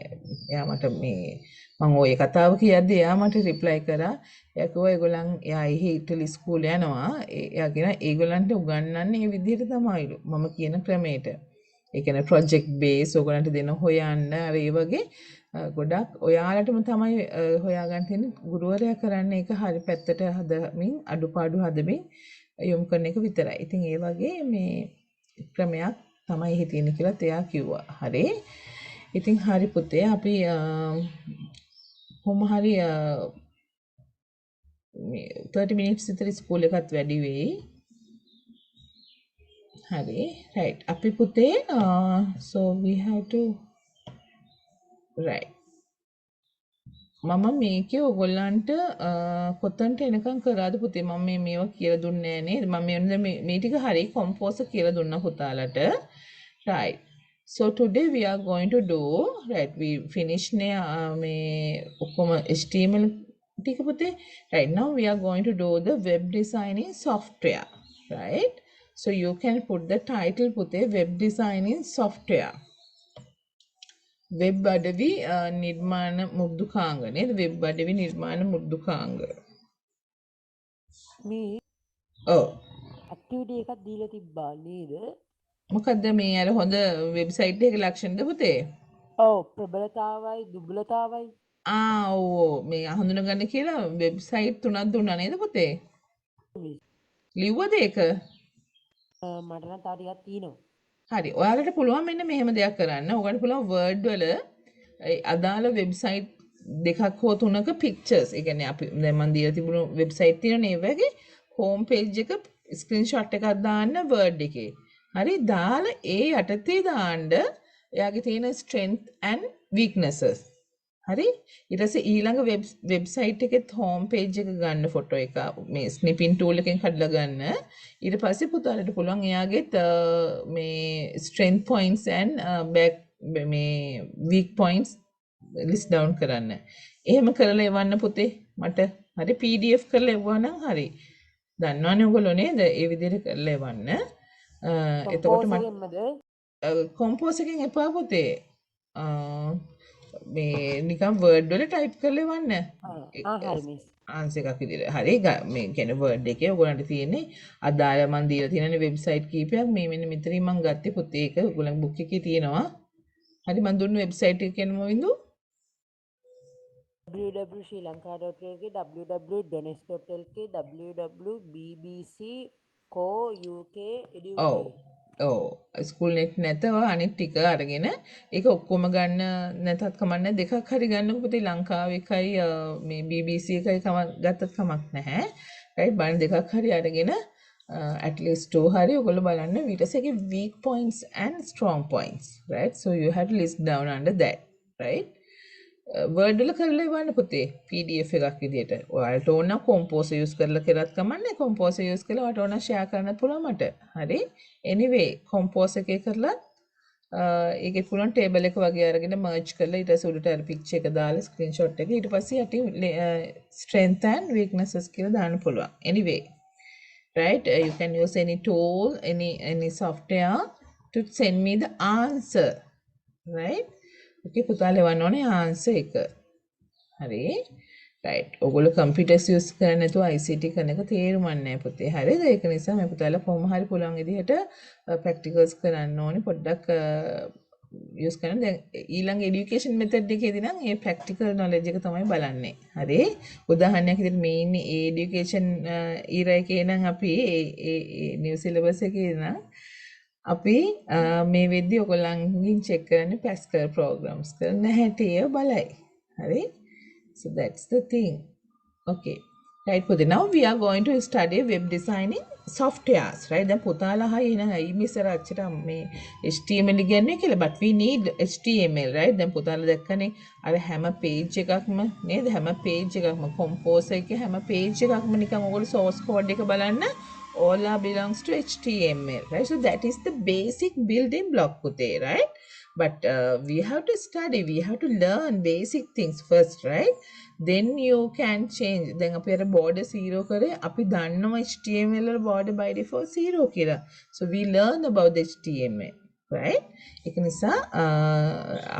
එයා මට මේ මම ওই කතාව කියද්දි එයා මට රිප්ලයි කරා. එයා කිව්වා ඒගොල්ලන් එයා ඉටලි ස්කූල් යනවා. එයා කියන ඒගොල්ලන්ට උගන්වන්නේ මේ විදිහට තමයිලු. මම කියන ක්‍රමයට. ඒ කියන්නේ ප්‍රොජෙක්ට් බේස් ඔයගොල්ලන්ට දෙන හොයන්න අර ඒ වගේ ගොඩක් ඔයාලටම තමයි හොයාගන්න තියෙන්නේ. ගුරුවරයා කරන්නේ ඒක හරි පැත්තට හදමින් අඩුපාඩු හදමින් යොමු කරන එක විතරයි. ඉතින් ඒ වගේ මේ ක්‍රමයක් තමයි එහි තියෙන්නේ කියලා එයා කිව්වා. හරි. ඉතින් හරි පුතේ අපි කොහොම හරි 30 minutes විතර ස්කූල් එකත් වැඩි වෙයි. හරි right අපි පුතේ so we have to right මම මේකේ ඔයගොල්ලන්ට කොතනට එනකම් කරාද පුතේ මම මේවා කියලා දුන්නේ නැහැ නේද මම මේ ටික හරි කොම්පෝසර් කියලා දුන්නා පුතාලට right so today we are going to do right we finish නේ මේ ඔක්කොම HTML ටික පුතේ right now we are going to do the web designing software right. So you can put the title පුතේ web designing software. වෙබ් අඩවි නිර්මාණ මුද්දුකාංග නේද? Web අඩවි නිර්මාණ මුද්දුකාංග. මේ ඔව්. ඇක්ටිවිටි එකක් දීලා තිබ්බා නේද? මොකද්ද මේ අර හොඳ වෙබ්සයිට් එකේ ලක්ෂණද පුතේ? ඔව් ප්‍රබලතාවයි දුබලතාවයි. ඔව් මේ හඳුනගන්න කියලා වෙබ්සයිට් 3ක් දුන්නා නේද පුතේ? ලිව්වද ඒක? මට නම් තව ටිකක් තියෙනවා. හරි. ඔයාලට පුළුවන් මෙන්න මෙහෙම දෙයක් කරන්න. ඔයාලට පුළුවන් Word වල අදාළ වෙබ්සයිට් දෙකක් හෝ තුනක pictures. ඒ කියන්නේ අපි දැන් මම දීලා තිබුණු වෙබ්සයිට් තියෙනනේ ඒ වගේ home page එක screenshot එකක් දාන්න Word එකේ. හරි. දාලා ඒ යටතේ දාන්න එයාගේ තියෙන strength and weaknesses. හරි. ඊට පස්සේ ඊළඟ වෙබ්සයිට් එකෙත් හෝම් පේජ් එක ගන්න ෆොටෝ එක මේ ස්නිපින් ටූල් එකෙන් කඩලා ගන්න. ඊට පස්සේ පුතාලට පුළුවන් එයාගෙත් මේ strength points and back මේ weak points list down කරන්න. එහෙම කරලා එවන්න පුතේ මට. හරි PDF කරලා එවුවා නම් හරි. දන්නවනේ ඔයගොල්ලෝ නේද? ඒ විදිහට කරලා එවන්න. එතකොට කොම්පෝස් මට එකෙන්මද කොම්පෝස් එකෙන් එපා පුතේ. මේ නිකන් වර්ඩ් වල ටයිප් කරලා එවන්න. හරි මිස් ආන්සර් එකක් විදිහට. හරි මේ කියන්නේ වර්ඩ් එකේ ඔයගොල්ලන්ට තියෙන්නේ අදාළ මන් දීලා තියෙනනේ වෙබ්සයිට් කීපයක්. මේ මෙන්න මෙතනින් මම ගත්තේ පුතේ ඒක ඔයගොල්ලන්ගේ බුක් එකේ තියෙනවා. හරි මන් දුන්න වෙබ්සයිට් එක කියන්න මොවින්දු? www.srilanka.lk www.donetsk.lk www.bbc.co.uk ඔව්. ඔව්. ස්කූල් නෙට් නැතව අනිත් ටික අරගෙන ඒක ඔක්කොම ගන්න නැතත් කමක් නැහැ. දෙකක් හරි ගන්නකො පුතේ ලංකාව එකයි මේ BBC එකයි ගත්තත් කමක් නැහැ. right බලන්න දෙකක් හරි අරගෙන at least two හරි ඔයගොල්ලෝ බලන්න ඊට පස්සේ weak points and strong points, right? So you have to list down under that, right? Word වල කරලා ඉවන්න පුතේ PDF එකක් විදියට. ඔයාලට ඕන නම් Composer use කරලා කරත් කමන්නේ. Composer use කරලා ඔයාලට ඕන share කරන්නත් පුළුවන් මට. හරි? Anyway, Composer එකේ කරලා ඒකේ පුළුවන් table එක වගේ අරගෙන merge කරලා ඊට පස්සේ උඩට අර picture එක දාලා screenshot එක ඊට පස්සේ යටි strength and weaknesses කියලා දාන්න පුළුවන්. Anyway, right? You can use any tool, any software to send me the answer, right? Okay, පුතාලා එවන්න ඕනේ ආන්සර් එක. හරි? right. ඔයගොල්ලෝ කම්පියුටර්ස් යූස් කරන්නේ නැතුව ICT කරන එක තේරුම් නැහැ පුතේ. හරිද? ඒක නිසා මේ පුතාලා කොහොම හරි පුළුවන් විදිහට ප්‍රැක්ටිකල්ස් කරන්න ඕනේ. පොඩ්ඩක් යූස් කරන. දැන් ඊළඟ এডুকেෂන් මෙතඩ් එකේදී නම් මේ ප්‍රැක්ටිකල් නොලෙජ් එක තමයි බලන්නේ. හරි? උදාහරණයක් විදිහට මේ ඉන්නේ ඒ এডুকেෂන් ඊරා එකේ නම් අපි ඒ නිව් සිලබස් එකේ නම් අපි මේ වෙද්දි ඔයගොල්ලන්ගෙන් චෙක් කරන්නේ Pascal programs කරන හැටි බලයි. හරි? So that's the thing. Okay. Right, Putih. Now we are going to study web designing softwares, right? දැන් පුතාලා හයි එහෙනම් අයි මිසර අච්චට මේ HTML ඉගෙනන්නේ කියලා, but we need HTML, right? දැන් පුතාලා දැක්කනේ අර හැම page එකක්ම නේද? හැම page එකක්ම Composer එකේ හැම page එකක්ම නිකන් ඔයගොල්ලෝ source code එක බලන්න all are belongs to HTML, right? So that is the basic building block Putih, right? But we have to study, we have to learn basic things first, right? Then you can change. Then අපි අර border 0 කරේ අපි දන්නවා HTML වල border by default 0 කියලා. So we learn about the HTML, right? ඒක නිසා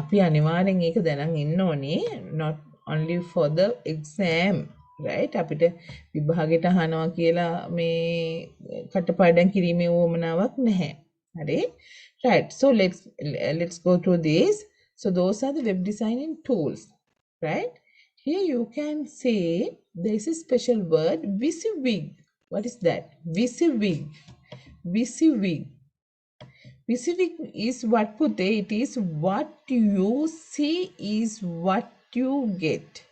අපි අනිවාර්යෙන් ඒක දැනන් ඉන්න ඕනේ, not only for the exam, right? අපිට විභාගෙට අහනවා කියලා මේ කටපාඩම් කිරීමේ උවමනාවක් නැහැ. හරි? Right, so let's go through these. So those are the web designing tools, right? Here you can say there is a special word WYSIWYG. What is that? WYSIWYG. WYSIWYG. WYSIWYG is what Putih? It is what you see is what you get,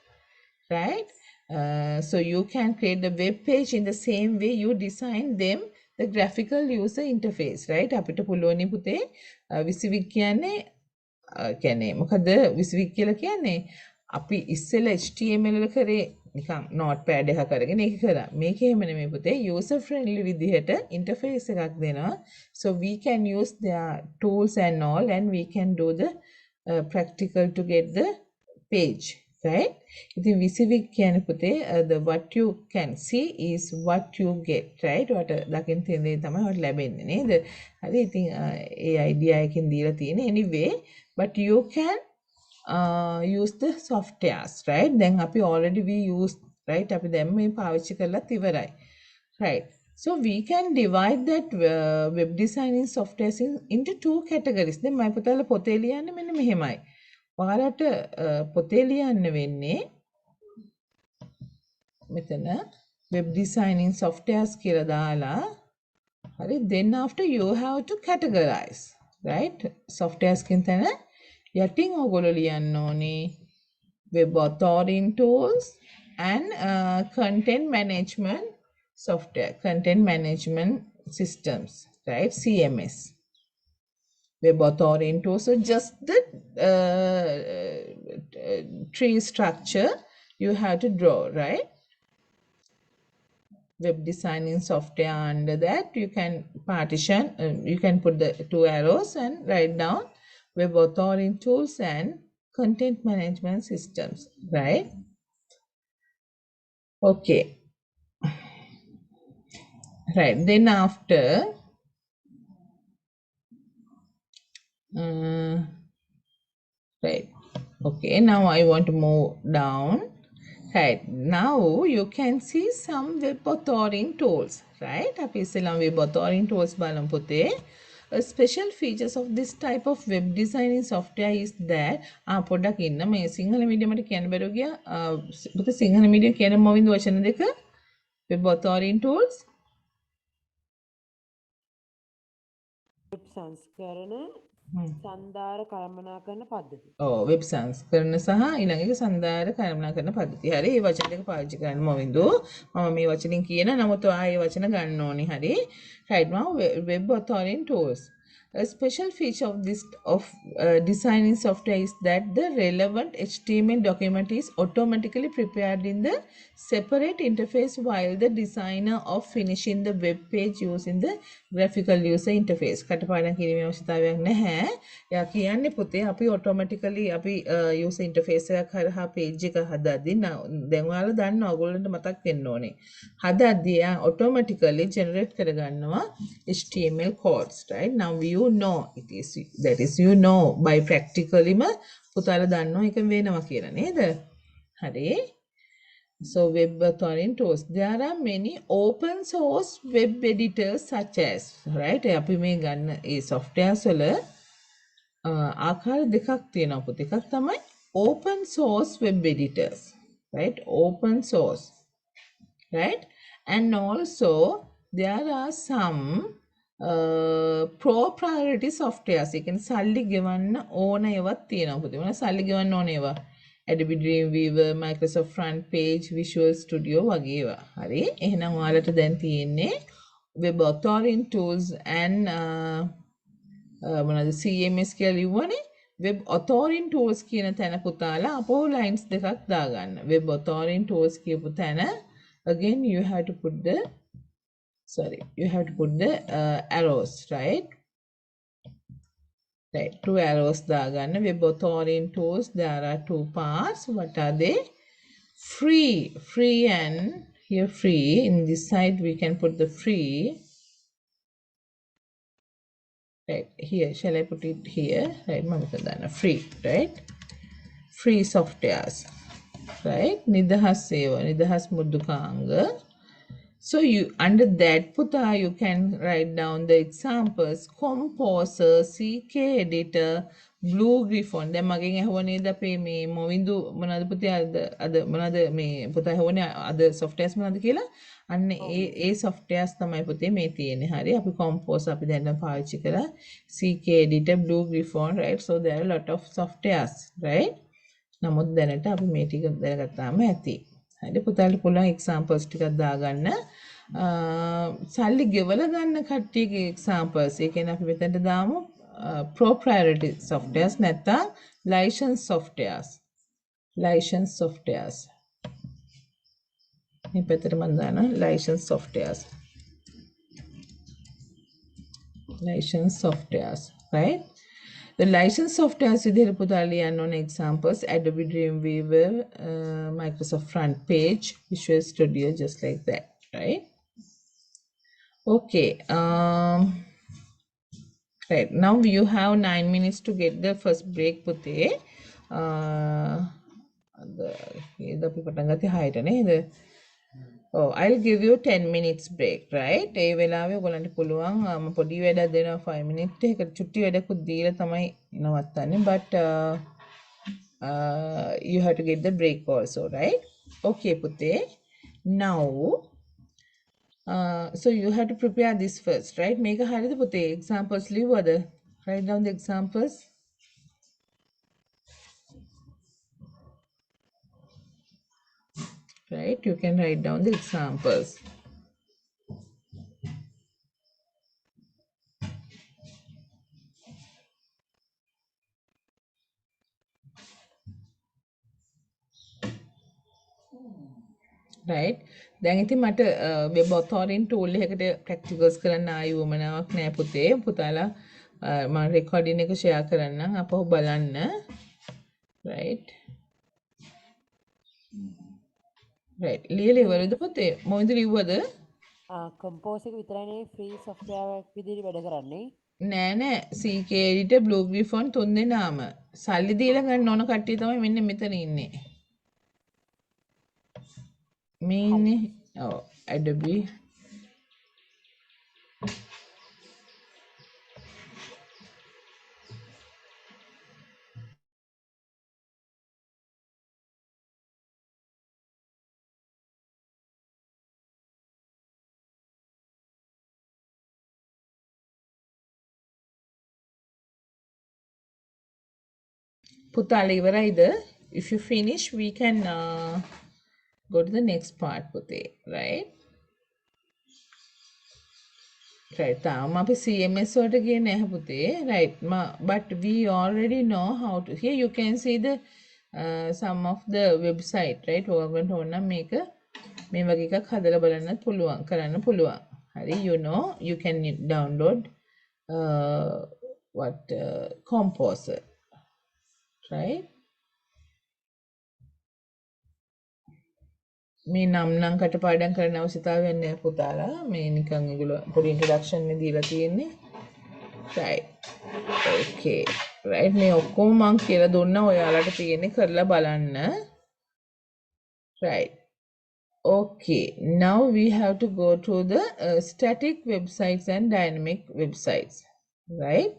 right? So you can create the web page in the same way you design them. The graphical user interface, right? අපිට පුළුවනි පුතේ WYSIWYG කියන්නේ මොකද WYSIWYG කියලා කියන්නේ අපි ඉස්සෙල්ලා HTML වල කරේ නිකන් notepad එකක් අරගෙන ඒක කරා. මේක එහෙම නෙමෙයි පුතේ user friendly විදිහට interface එකක් දෙනවා. So we can use their tools and all and we can do the practical to get the page, right? ඉතින් WYSIWYG කියන්නේ පුතේ the what you can see is what you get, right? ඔයාට දකින්න තියෙන දේ තමයි ඔයාට ලැබෙන්නේ නේද? හරි ඉතින් ඒ idea එකකින් දීලා තියෙන්නේ anyway, but you can use the softwares, right? දැන් අපි already we use, right? අපි දැන් මේ පාවිච්චි කරලත් ඉවරයි, right? So we can divide that web designing softwares into two categories. දැන් මම පුතාලා පොතේ ලියන්නේ මෙන්න මෙහෙමයි. ඔයාලට පොතේ ලියන්න වෙන්නේ මෙතන web designing softwares කියලා දාලා හරි then after you have to categorize, right? softwares කියන තැන යටින් ඔයගොල්ලෝ ලියන්න ඕනේ web authoring tools and content management software, content management systems, right? CMS. Web authoring tools. So just the tree structure you have to draw, right? Web designing software, under that you can partition, you can put the two arrows and write down web authoring tools and content management systems, right? Okay, right. Then after, right. Okay, now I want to move down. Right, now you can see some web authoring tools, right? අපි ඉස්සෙල්ලාම web authoring tools බලමු පුතේ. A special features of this type of web designing software is that පොඩ්ඩක් ඉන්න මේ සිංහල මීඩියමට කියන්න බැරුව ගියා. පුතේ සිංහල මීඩියම කියන මොවින්ද වචන දෙක? web authoring tools. සංස්කරණ සන්දාර කළමනාකරන පද්ධති. වෙබ් සංස්කරණ සහ ඊළඟ එක සන්දාර කළමනාකරන පද්ධතිය. හරි, මේ වචන දෙක පාවිච්චි කරන්න මොවින්දු. මම මේ වචනින් කියන නමුත් ආයේ වචන ගන්න ඕනේ. හරි. Right now web authoring tools. A special feature of this designing software is that the relevant HTML document is automatically prepared in the separate interface while the designer of finishing the web page using the graphical user interface. කටපාඩම් කිරීමේ අවශ්‍යතාවයක් නැහැ. එයා කියන්නේ පුතේ අපි automatically අපි user interface එකක් හරහා page එක හදද්දී දැන් ඔයාලා දන්නවා ඔයගොල්ලන්ට මතක් වෙන්න ඕනේ. හදද්දී එයා automatically generate කරගන්නවා HTML codes, right? Now you know it is, that is you know by practically ම පුතාලා දන්නවා ඒක වෙනවා කියලා නේද? හරි. So web authoring tools, there are many open source web editors such as, right? අපි මේ ගන්න ඒ softwares වල ආකාර දෙකක් තියෙනවා පුතේ. එකක් තමයි open source web editors, right? Open source, right? And also there are some proprietary softwares. ඒ කියන්නේ සල්ලි ගෙවන්න ඕන ඒවාත් තියෙනවා පුතේ. මොනවා සල්ලි ගෙවන්න ඕන ඒවා? Adobe Dreamweaver, Microsoft Front Page, Visual Studio වගේ ඒවා. හරි. එහෙනම් ඔයාලට දැන් තියෙන්නේ web authoring tools and මොනවද CMS කියලා ලිව්වනේ. web authoring tools කියන තැන පුතාලා අපෝ lines දෙකක් දාගන්න. web authoring tools කියපු තැන again you have to put the arrows, right? Right, 2 arrows දාගන්න. web authoring tools, there are 2 parts. What are they? Free and here free. In this side we can put the free. Right, here shall I put it here? Right, free, right? Free softwares, right? Nidahas seva, Nidahas Mudukanga. So you under that puta you can write down the examples: Composer, CK Editor, Blue Griffon. දැන් මගෙන් ඇහුවා නේද අපේ මේ මොවින්දු මොනවද පුතේ අද මොනවද මේ පුතා ඇහුවනේ අද softwares මොනවද කියලා. අන්න ඒ softwares තමයි පුතේ මේ තියෙන්නේ. හරි, අපි Composer අපි දැන් පාවිච්චි කරා, CK Editor, Blue Griffon, right? So there are a lot of softwares, right? නමුත් දැනට අපි මේ ටික දැනගත්තාම ඇති. හරි, පුතාලට පුළුවන් examples ටිකක් දාගන්න. සල්ලි ගෙවලා ගන්න කට්ටියගේ examples. ඒ කියන්නේ අපි මෙතනට දාමු proprietary softwares නැත්නම් license softwares. License softwares. මේ පැත්තට මම දානවා license softwares. License softwares, right? The license softwares විදිහට පුතාලා ලියන්න ඕන examples: Adobe Dreamweaver, Microsoft Front Page, Visual Studio, just like that, right? Okay. Right, now you have 9 minutes to get the first break පුතේ. the අපි පටන් ගත්තේ 6ට නේද? Oh, I'll give you 10 minutes break, right? ඒ වෙලාවේ ඔයගොල්ලන්ට පුළුවන් පොඩි වැඩක් දෙනවා 5 minutes එකකට චුට්ටි වැඩකුත් දීලා තමයි නවත්තන්නේ, but you have to get the break also, right? Okay පුතේ. Now so you have to prepare this first, right? මේක හරියද පුතේ? examples ලිව්වද? Write down the examples. Right, you can write down the examples. Right, දැන් ඉතින් මට web authoring tool එකකට practicals කරන්න ආයෙ වමනාවක් නෑ පුතේ. පුතාලා මම recording එක share කරන්නම් අපහු බලන්න. right right ලියලා ඉවරද පුතේ මොකද ලිව්වද කම්පෝස් එක විතරයිනේ ෆ්‍රී සොෆ්ට්වෙයාර් එකක් විදිහට වැඩ කරන්නේ. නෑ නෑ CK editor blue griffon තුන් දෙනාම සල්ලි දීලා ගන්න ඕන කට්ටිය තමයි මෙන්න මෙතන ඉන්නේ මේ ඉන්නේ ඔව් Adobe පුතාලා ඉවරයිද if you finish we can go to the next part පුතේ right right තාම අපි CMS වලට ගියේ නැහැ පුතේ right but we already know how to here you can see the some of the website right ඔයගොල්ලන්ට ඕන නම් මේක මේ වගේ එකක් හදලා බලන්නත් පුළුවන් කරන්න පුළුවන් හරි you know you can download what composer right මේ නම් කටපාඩම් කරන්න අවශ්‍යතාවයක් නැහැ පුතාලා මේ නිකන් ඒගොල්ලෝ පොඩි ඉන්ට්‍රොඩක්ෂන් එක දීලා තියෙන්නේ right okay right මේ ඔක්කොම මම කියලා දුන්නා ඔයාලට තියෙන්නේ කරලා බලන්න right okay now we have to go to the static websites and dynamic websites right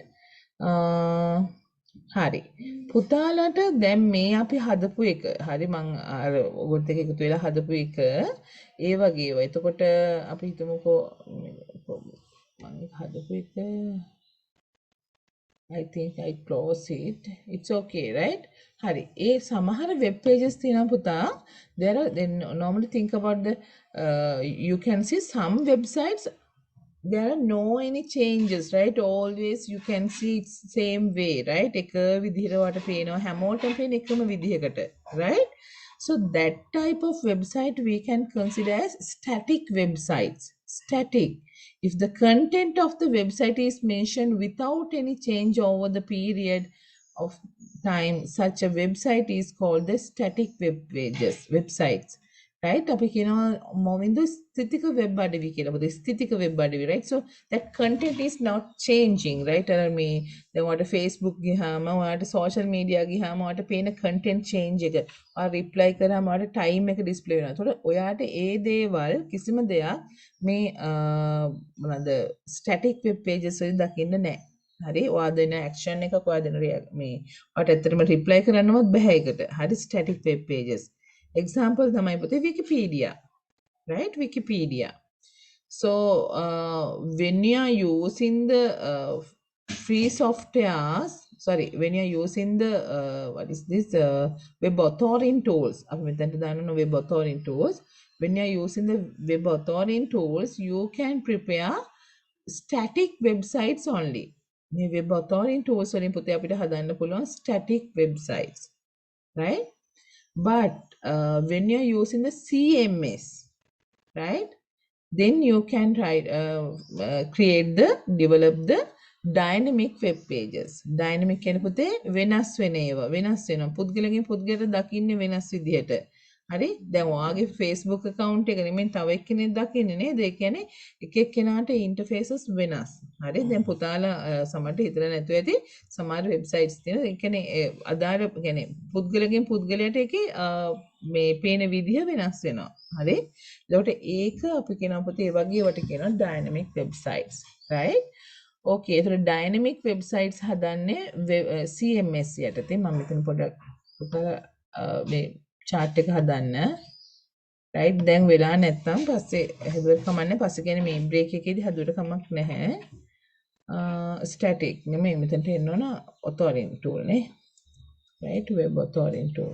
හරි පුතාලට දැන් මේ අපි හදපු එක හරි මං අර ඔයගොල්ලෝ එක්ක එකතු වෙලා හදපු එක ඒ වගේ ඒවා එතකොට අපි හිතමුකෝ මං හදපු එක I think I close it it's okay right hari ඒ සමහර web pages තියෙනවා පුතා there are then normally think about the you can see some websites there are no any changes right always you can see it's same way right එක විදිහට වට පේනවා හැමෝටම පේන එකම විදිහකට right so that type of website we can consider as static websites static if the content of the website is mentioned without any change over the period of time such a website is called the static web pages websites right අපි කියනවා මොමින්ද ස්ථිතික web අඩවි කියලා. මොකද ස්ථිතික web අඩවි right so that content is not changing right අර මේ දැන් ඔයාලට Facebook ගියාම ඔයාලට social media ගියාම ඔයාලට පේන content change එක ඔයා reply කරාම ඔයාලට time එක display වෙනවා. ඒතකොට ඔයාලට ඒ දේවල් කිසිම දෙයක් මේ මොනවාද static web pages වලින් දකින්න නැහැ. හරි ඔයා දෙන action එකක් ඔයා දෙන මේ ඔයාලට ඇත්තටම reply කරන්නවත් බෑ ඒකට. හරි static web pages example තමයි පුතේ Wikipedia right Wikipedia so when you are using the free softwares sorry when you are using the what is this web authoring tools අපි මෙතනට දානවා web authoring tools when you are using the web authoring tools you can prepare static websites only මේ web authoring tools වලින් පුතේ අපිට හදන්න පුළුවන් static websites right but when you're using the CMS right then you can develop the dynamic web pages dynamic කියන පුතේ වෙනස් වෙන ඒවා වෙනස් වෙනවා පුද්ගලගෙන් පුද්ගලට දකින්නේ වෙනස් විදිහට හරි දැන් ඔයාගේ Facebook account එක නෙමෙයි තව එක්කෙනෙක් දකින්නේ නේද ඒ කියන්නේ එක එක්කෙනාට interfaces වෙනස් හරි දැන් පුතාලා සමහරට හිතලා නැතුව ඇති සමහර websites තියෙනවා ඒ කියන්නේ අදාළ කියන්නේ පුද්ගලගෙන් පුද්ගලයට ඒකේ මේ පේන විදිහ වෙනස් වෙනවා හරි එතකොට ඒක අපි කියනවා පුතේ ඒ වගේ වට කියනවා dynamic websites right okay එතකොට dynamic websites හදන්නේ CMS යටතේ මම මෙතන පොඩ්ඩක් පුතාලා මේ chart එක හදන්න right දැන් වෙලා නැත්තම් පස්සේ හදුවට කමන්නේ පස්සේ කියන්නේ මේ break එකේදී හදුවට කමක් නැහැ static නෙමෙයි මෙතනට එන්න ඕන authoring tool නේ right web authoring tool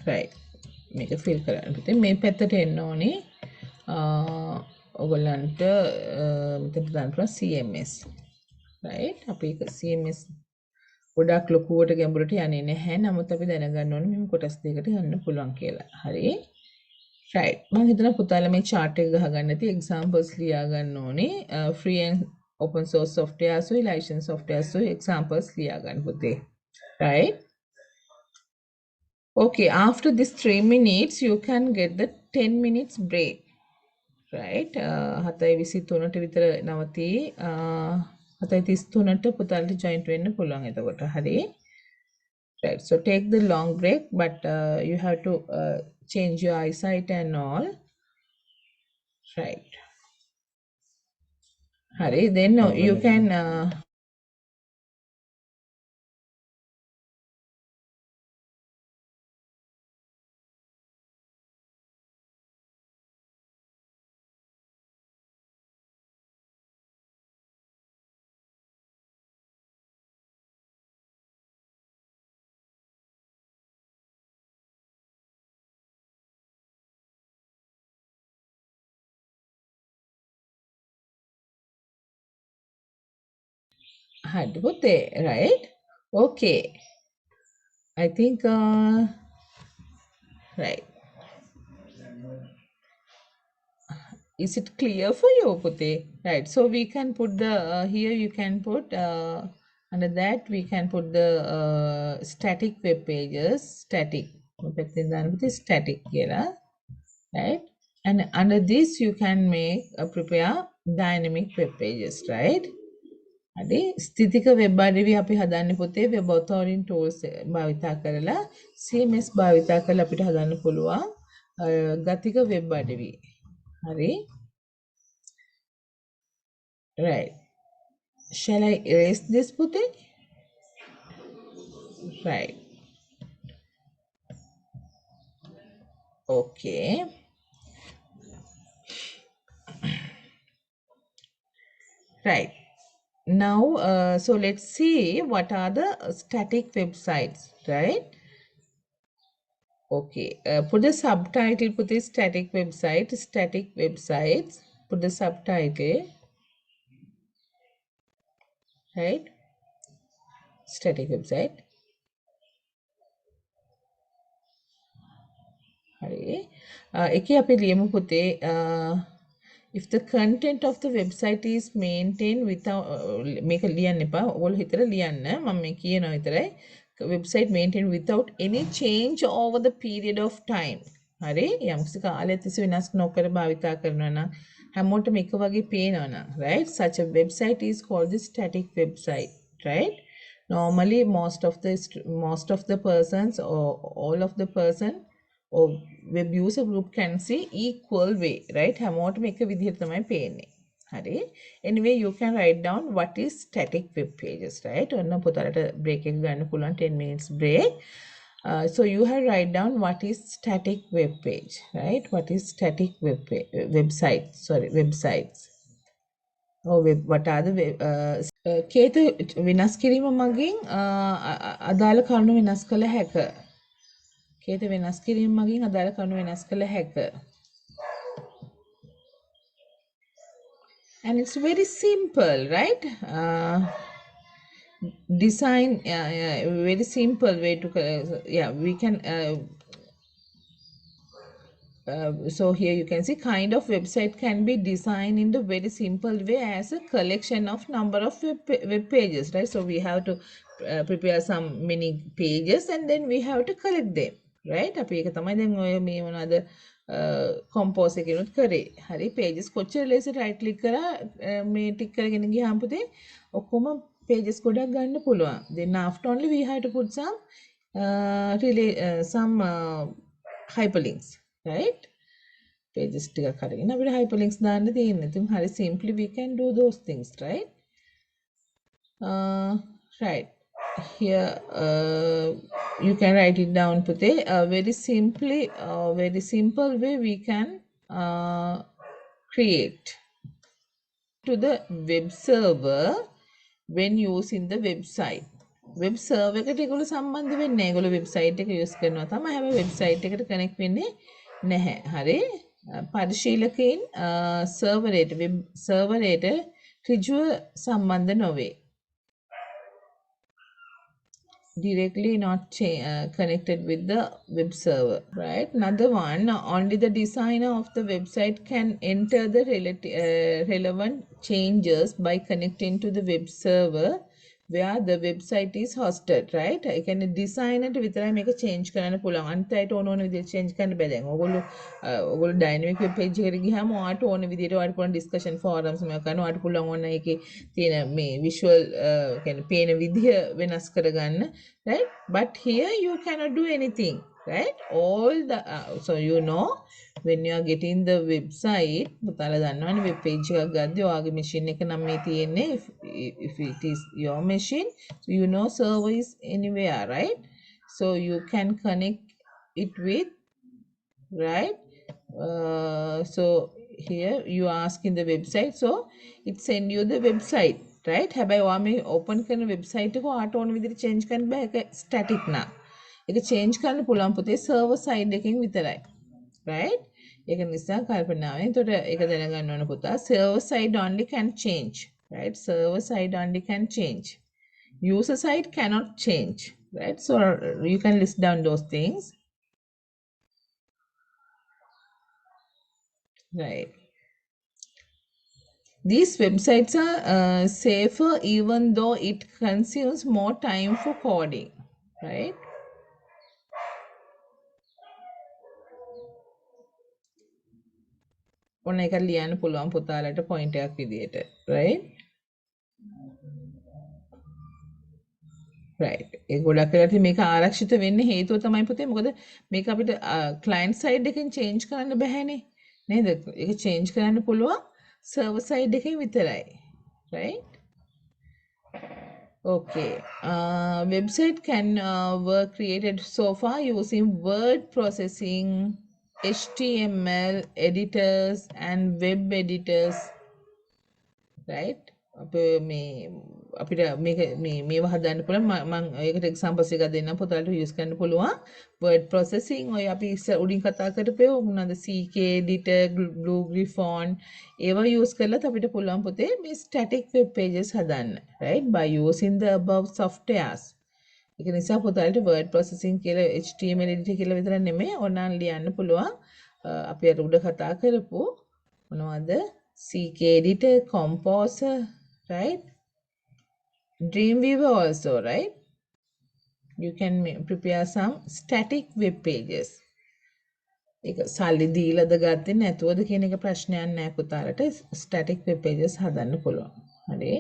right මේක fill කරන්න පුතේ මේ පැත්තට එන්න ඕනේ ඔයගොල්ලන්ට මෙතනට දාන්න පුළුවන් CMS right අපි CMS ගොඩක් ලොකුවට ගැඹුරට යන්නේ නැහැ නමුත් අපි දැනගන්න ඕනේ මෙහෙම කොටස් දෙකකට යන්න පුළුවන් කියලා හරි right මම හිතනවා පුතාලා මේ chart එක ගහගන්න නැති examples ලියා ගන්න ඕනේ free and open source software Sui license software Sui examples ලියා ගන්න පුතේ. Right? Okay, after this 3 minutes you can get the 10 minutes break. Right? 7:23ට විතර නවති 7:33ට පුතාලට joint වෙන්න පුළුවන් එතකොට. හරි? Right, so take the long break, but you have to change your eyesight and all. Right. Hari, then you can had put there, right? Okay. I think right. Is it clear for you, Pute? Right. So we can put the here you can put under that we can put the static web pages. Static. Static කියලා. Right? And under this you can make prepare dynamic web pages, right? හරි ස්ථිතික web අඩවි අපි හදන්න පුතේ web ඔතොරින් tools භාවිතා කරලා CMS භාවිතා කරලා අපිට හදන්න පුළුවන් ගතික වෙබ් අඩවි. හරි? Right. Shall I erase this පුතේ? Right. Okay. Right. Now, so let's see what are the static websites, right? Okay, put the subtitle, put the static websites, put the subtitle, right? Static website. හරි. එකේ අපි ලියමු පුතේ if the content of the website is maintained without මේක ලියන්න එපා. ඔයගොල්ලෝ හිතලා ලියන්න. මම මේ කියනවා විතරයි. Website maintained without any change over the period of time. හරි. යම්කිසි කාලයක් තිස්සේ වෙනස් නොකර භාවිතා කරනවා නම් හැමෝටම එක වගේ පේනවා නම්, right? Such a website is called the static website, right? Normally most of the persons or all of the person or web user group can see equal way, right? හැමෝටම එක විදිහට තමයි පේන්නේ. හරි? Anyway, you can write down what is static web pages, right? ඔන්න පුතාලට break එක ගන්න පුළුවන් 10 minutes break. So you have write down what is static web page, right? What is static websites? Or what are the කේත විනාශ කිරීම මගින් අදාළ කරුණු වෙනස් කළ හැක. කේත වෙනස් කිරීම මගින් අදාළ කරුණු වෙනස් කළ හැක. And it's very simple, right? Design very simple way to we can so here you can see kind of website can be designed in the very simple way as a collection of number of web pages, right? So we have to prepare some many pages and then we have to collect them, right? අපි ඒක තමයි දැන් ඔය මේ මොනවාද compose එකේනොත් කරේ. හරි pages කොච්චර ලේසි right click කරා මේ ටික් කරගෙන ගියාම පුතේ ඔක්කොම pages ගොඩක් ගන්න පුළුවන්. Then after only we have to put some hyperlinks, right? Pages ටිකක් හරිගෙන අපිට hyperlinks දාන්න තියෙනවා. ඉතින් හරි simply we can do those things, right? Right. Here you can write it down Pute. Very simple way we can create to the web server when using the website. Web server එකට ඒගොල්ලෝ සම්බන්ධ වෙන්නේ නැහැ. ඒගොල්ලෝ website එක use කරනවා තමයි. හැබැයි website එකට connect වෙන්නේ නැහැ. හරි? පරිශීලකයින් server-යට web server-යට ඍජුව සම්බන්ධ නොවේ. directly not connected with the web server, right? Another one, only the designer of the website can enter the relevant changes by connecting to the web server where the website is hosted, right? I can design it විතරයි මේක change කරන්න පුළුවන්. අනිත් අයට ඕන ඕන විදිහට change කරන්න බෑ. දැන් ඔයගොල්ලෝ dynamic web page එකට ගියාම ඔයාලට ඕන විදිහට ඔයාලට පුළුවන් discussion forums මේක කරන්න ඔයාලට පුළුවන් ඕන ඒකේ තියෙන මේ visual කියන්නේ පේන විදිහ වෙනස් කරගන්න, right? But here you cannot do anything, right? All the so when you are getting the website පුතාලා දන්නවනේ web page එකක් ගද්දී ඔයාගේ machine එක නම් මේ තියෙන්නේ if it is your machine, so server is anywhere, right? So you can connect it with, right? So here you are asking the website, so it send you the website, right? හැබැයි ඔයා මේ open කරන website එක ඔයාට ඕන විදිහට change කරන්න බෑ. ඒක static නා. ඒක change කරන්න පුළුවන් පුතේ server side එකකින් විතරයි, right? ඒක නිසා කල්පනාවෙන් එතකොට ඒක දැනගන්න ඕන පුතා. server side only can change, right? server side only can change. User side cannot change, right? So you can list down those things. Right. These websites are safer even though it consumes more time for coding, right? ඔන්න එක ලියන්න පුළුවන් පුතාලට point එකක් විදියට, right? right. ඒ ගොඩක් වෙලාවට මේක ආරක්ෂිත වෙන්න හේතුව තමයි පුතේ මොකද මේක අපිට client side එකෙන් change කරන්න බැහැනේ නේද? ඒක change කරන්න පුළුවන් server side එකෙන් විතරයි, right? Okay. Website can were created so far using word processing, HTML editors and web editors, right? අපිට මේවා හදන්න පුළුවන් මම ඒකට එක්සැම්පල්ස් එකක් දෙන්නම් පුතාලට යූස් කරන්න පුළුවන් word processing ඔය අපි උඩින් කතා කරපේ මොනවාද CK editor blue griffon ඒවා යූස් කරලා අපිට පුළුවන් පුතේ මේ static web pages හදන්න, right? by using the above softwares. ඒක නිසා පුතාලට word processing කියලා HTML editor කියලා විතර නෙමෙයි ඕනනම් ලියන්න පුළුවන් අපි අර උඩ කතා කරපු මොනවද CK editor, composer, right? Dreamweaver also, right? You can prepare some static web pages. ඒක සල්ලි දීලාද ගත්තේ නැතුවද කියන එක ප්‍රශ්නයක් නෑ පුතාලට static web pages හදන්න පුළුවන්. හරි?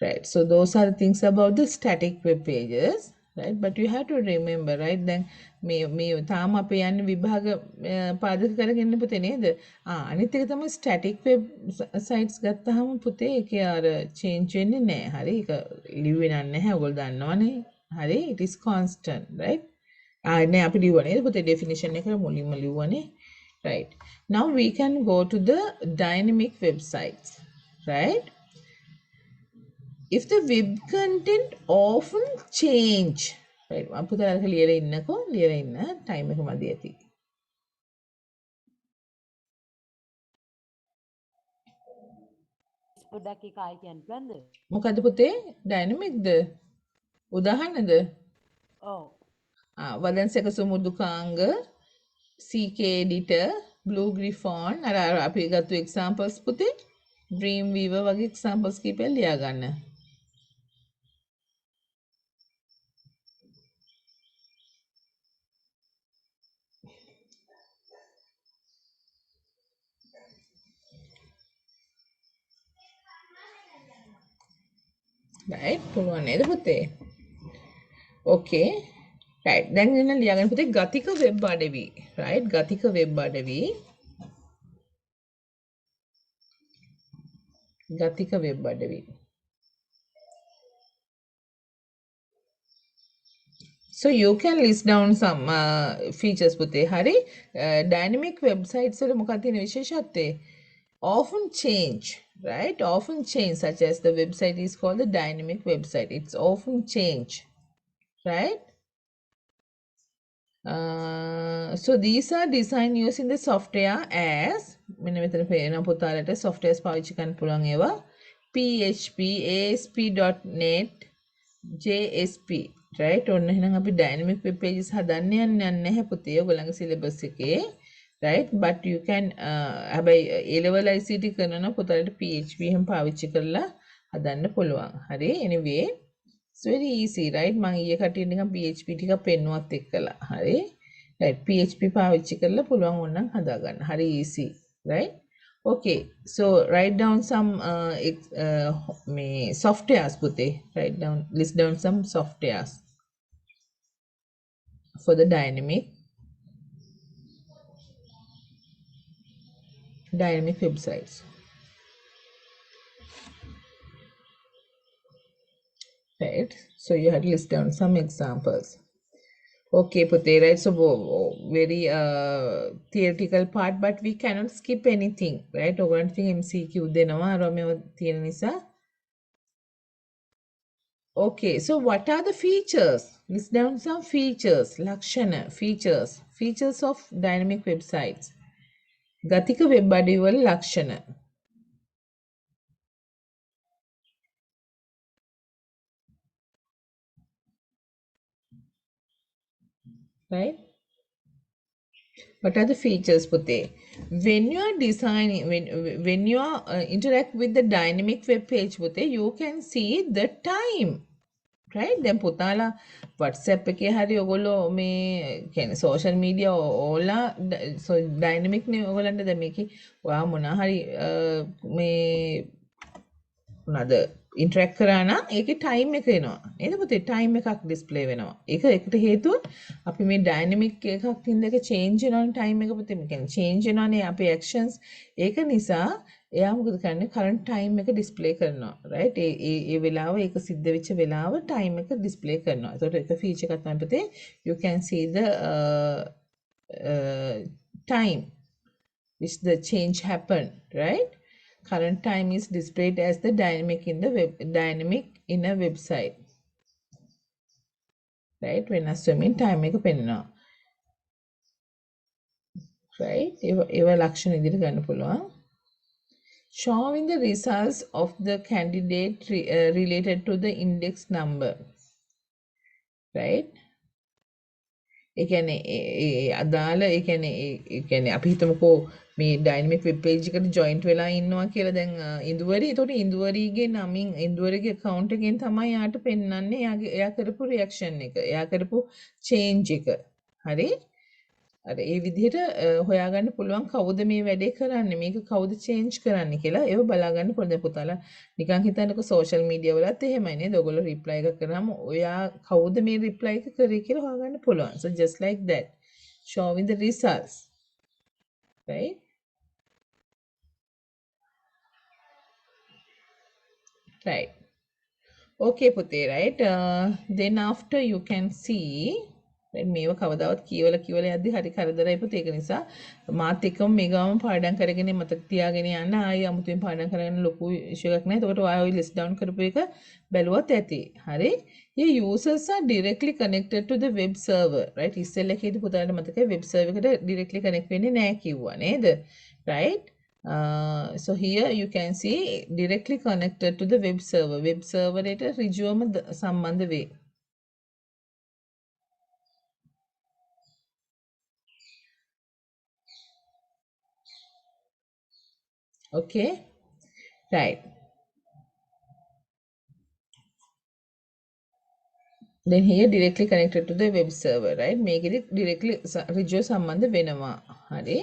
Right. So those are the things about the static web pages, right? But you have to remember, right? Then මේ තාම අපි යන්නේ විභාග පාදක කරගෙන පුතේ නේද? අනිත් එක තමයි static web sites ගත්තාම පුතේ ඒකේ අර change වෙන්නේ නැහැ. හරි? ඒක ලිව්වේ නැහැ. ඔයගොල්ලෝ දන්නවනේ. හරි? It is constant, right? නේ අපි ලිව්වා නේද පුතේ definition එක මුලින්ම ලිව්වනේ. Right. Now we can go to the dynamic websites, right? If the web content often change, right? මම පුතාලට ලියලා ඉන්නකෝ ලියලා ඉන්න time එක මදි ඇති. පොඩ්ඩක් ඒක ආයි කියන්න පුළුවන්ද? මොකද්ද පුතේ? dynamicද? උදාහරණද? ඔව්. වදන් සක සුමුදුකාංග, CK editor, blue griffon අර අපි ගත්තු examples පුතේ Dreamweaver වගේ examples කීපයක් ලියා ගන්න. right පුළුවන් නේද පුතේ? okay. right. දැන් එන්න ලියාගන්න පුතේ ගතික වෙබ් අඩවි, right? ගතික වෙබ් අඩවි. ගතික වෙබ් අඩවි. So you can list down some features පුතේ. හරි? dynamic websites වල මොකක්ද තියෙන විශේෂත්වය? often change, right? Often change, such as the website is called the dynamic website. It's often change, right? So these are designed using the software as මෙන්න මෙතන පේන පුතාලට softwares පාවිච්චි කරන්න පුළුවන් ඒවා PHP, ASP.NET, JSP right ඔන්න එහෙනම් අපි dynamic web pages හදන්න යන්නේ නැහැ පුතේ ඔයගොල්ලන්ගේ syllabus එකේ right but you can හැබැයි A level ICT කරනවා පුතාලට PHP එහෙම පාවිච්චි කරලා හදන්න පුළුවන් හරි anyway it's very easy right මම ඊයේ කටියට නිකන් PHP ටිකක් පෙන්නුවත් එක්කලා හරි right PHP පාවිච්චි කරලා පුළුවන් ඕනනම් හදාගන්න හරි easy right okay so write down some softwares pute list down some softwares for the dynamic websites right so you had to list down some examples okay pute right so very theoretical part but we cannot skip anything right one thing MCQ denawa aru me tiyena nisa okay so what are the features list down some features lakshana features of dynamic websites gatika web අඩවිවල ලක්ෂණ right what are the features pute when you are designing when you are interact with the dynamic web page pute you can see the time right දැන් පුතාලා WhatsApp එකේ හරි ඔයගොල්ලෝ මේ කියන්නේ social media Ola so dynamic නේ ඔයගොල්ලන්ට දැන් මේකේ ඔයා මොනවා හරි මේ මොනවාද interact කරා නම් ඒකේ time එක එනවා නේද පුතේ time එකක් display වෙනවා ඒක එකට හේතුව අපි මේ dynamic එකක් ඉඳ එක change වෙනවනේ time එක පුතේ මේ කියන්නේ change වෙනවනේ අපේ actions ඒක නිසා එයා මොකද කරන්නේ current time එක display කරනවා right ඒ වෙලාව ඒක සිද්ධ වෙච්ච වෙලාව time එක display කරනවා ඒකට එක feature එකක් තමයි පුතේ you can see the time which the change happened right current time is displayed as the dynamic in the a website right when assuming time එක පෙන්නනවා right ඒව ලක්ෂණ ඉදිරියට ගන්න පුළුවන් showing the results of the candidate related to the index number right ඒ කියන්නේ අදාළ ඒ කියන්නේ අපි හිතමුකෝ මේ dynamic web page එකට joint වෙලා ඉන්නවා කියලා දැන් ඉඳුවරි එතකොට ඉඳුවරිගේ නමින් ඉඳුවරිගේ account එකෙන් තමයි යාට පෙන්වන්නේ එයා කරපු reaction එක එයා කරපු change එක හරි අර ඒ විදිහට හොයාගන්න පුළුවන් කවුද මේ වැඩේ කරන්නේ මේක කවුද change කරන්නේ කියලා ඒව බලා ගන්න පුළුවන් දැන් පුතාලා නිකන් හිතන්නකෝ social media වලත් එහෙමයි නේද ඔයගොල්ලෝ reply එකක් කරාම ඔයා කවුද මේ reply එක කරේ කියලා හොයාගන්න පුළුවන් so just like that showing the results right right okay pute right then after you can see මේව කවදාවත් කියවලා යද්දි හරි කරදරයි පුතේ ඒක නිසා මාත් එක්කම මේ ගාම පාඩම් කරගෙන මතක තියාගෙන යන්න ආයෙ අමුතුවෙන් පාඩම් කරගෙන ලොකු ඉෂුව එකක් නැහැ. එතකොට ඔය ලිස්ට් ඩවුන් කරපු එක බැලුවත් ඇති. හරි. Your users are directly connected to the web server. Right? ඉස්සෙල්ලා කීදී පුතාලට මතකයි web server එකට directly connect වෙන්නේ නැහැ කිව්වා නේද? Right? So here you can see directly connected to the web server. Web server එකට ඍජුවම සම්බන්ධ වේ. Okay, right. Then here directly connected to the web server, right? Make it directly ඍජුව සම්බන්ධ වෙනවා. හරි.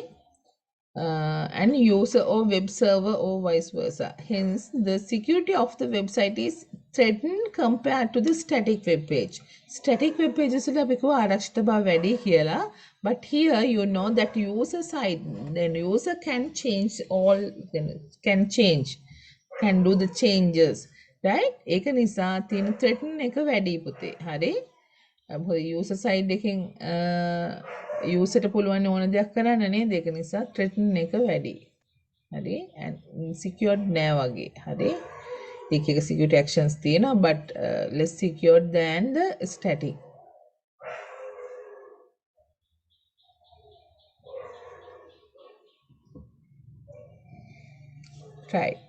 And user or web server or vice versa. Hence, the security of the website is threatened compared to the static web page. Static web pages වල අපි කියව ආරක්ෂිතභාව වැඩි කියලා. But here you know that user side, then user can change can do the changes, right? ඒක නිසා තියෙන threaten එක වැඩි පුතේ. හරි? user side එකෙන් user ට පුළුවන් ඕන දෙයක් කරන්න නේද? ඒක නිසා threaten එක වැඩි. හරි? and secured නෑ වගේ. හරි? එක security actions තියෙනවා but less secured than the static. Right.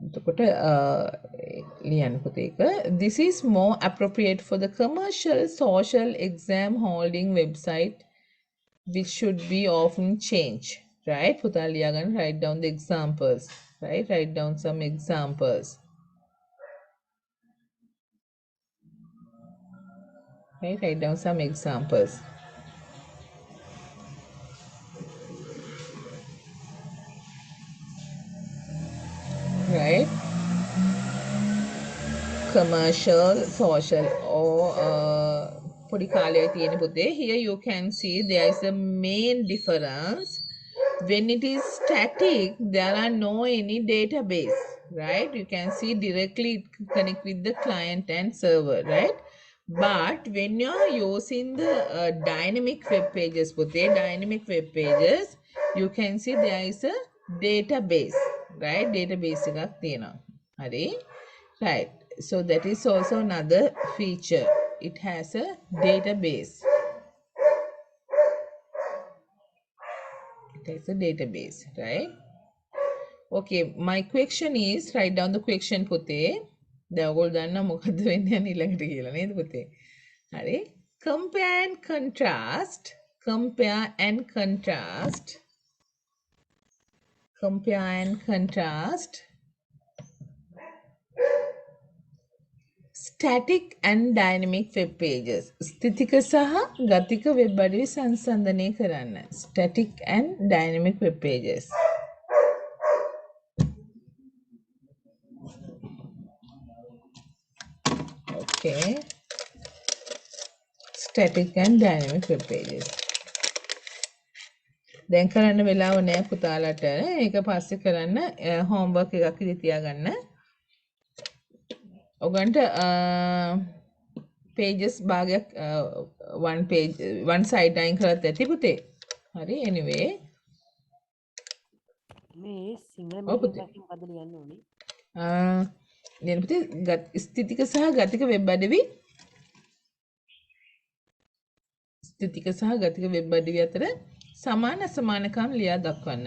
එතකොට ලියන්න පුතේ එක. This is more appropriate for the commercial social exam holding website which should be often changed. Right? පුතා ලියාගන්න, write down the examples. Right? Write down some examples. Right? Write down some examples. Right? Commercial, social, or පොඩි කාලයේ තියෙන පුතේ. Here you can see there is a main difference. When it is static, there are no any database, right? You can see directly it connect with the client and server, right? But when you are using the dynamic web pages, putte, dynamic web pages, you can see there is a database, right? Database එකක් තියෙනවා. හරි? Right. So that is also another feature. It has a database. It has a database, right? Okay, my question is, write down the question පුතේ. දැන් ඔයගොල්ලෝ දන්නවා මොකද්ද වෙන්නේ ඊළඟට කියලා නේද පුතේ? හරි. Compare and contrast. Compare and contrast. Compare and contrast. Static and dynamic web pages. ස්ථිතික සහ ගතික වෙබ් අඩවි සංසන්දනය කරන්න. Static and dynamic web pages. Okay. Static and dynamic web pages. දැන් කරන්න වෙලාව නෑ පුතාලට. ඒක පස්සේ කරන්න homework එකක් ඉදි තියාගන්න. ඔගන්ට pages භාගයක් one side අයින් කරත් ඇති පුතේ. හරි anyway. මේ සිංහල ඔව් මීඩියම් පුතේ. එකකින් මොකද ලියන්න ඕනේ? ලියන්න පුතේ ස්ථිතික සහ ගතික වෙබ් අඩවි ස්ථිතික සහ ගතික වෙබ් අඩවි අතර සමාන අසමානකම් ලියා දක්වන්න.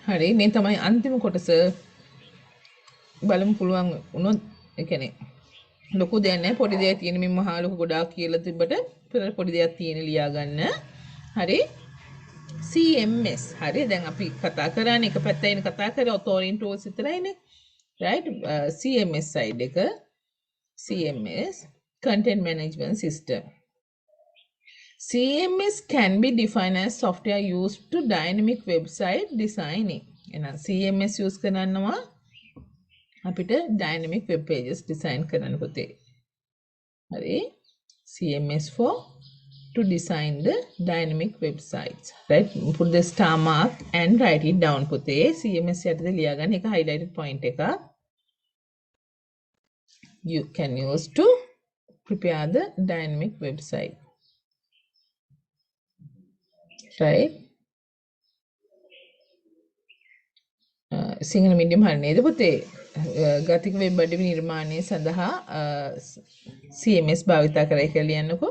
හරි මේ තමයි අන්තිම කොටස. බලමු පුළුවන් වුණොත් ඒ කියන්නේ ලොකු දෙයක් නැහැ පොඩි දෙයක් තියෙන මේ මහා ලොකු ගොඩාක් කියලා තිබ්බට පොඩි දෙයක් තියෙන ලියා ගන්න. හරි CMS. හරි දැන් අපි කතා කරන්නේ එක පැත්තකින් කතා කරේ authoring tools විතරයිනේ. right? CMS side එක CMS content management system. CMS can be defined as software used to dynamic website designing. එහෙනම් CMS use කරනවා අපිට dynamic web pages design කරන්න පුතේ. හරි CMS for to design the dynamic websites. Right? Put the star mark and write it down පුතේ. CMS යටතේ ලියා ගන්න එක highlighted point එක. You can use to prepare the dynamic website. Right? Sinhala medium හරි නේද පුතේ? ගතික වෙබ් අඩවි නිර්මාණය සඳහා CMS භාවිතා කරයි කියලා ලියන්නකෝ.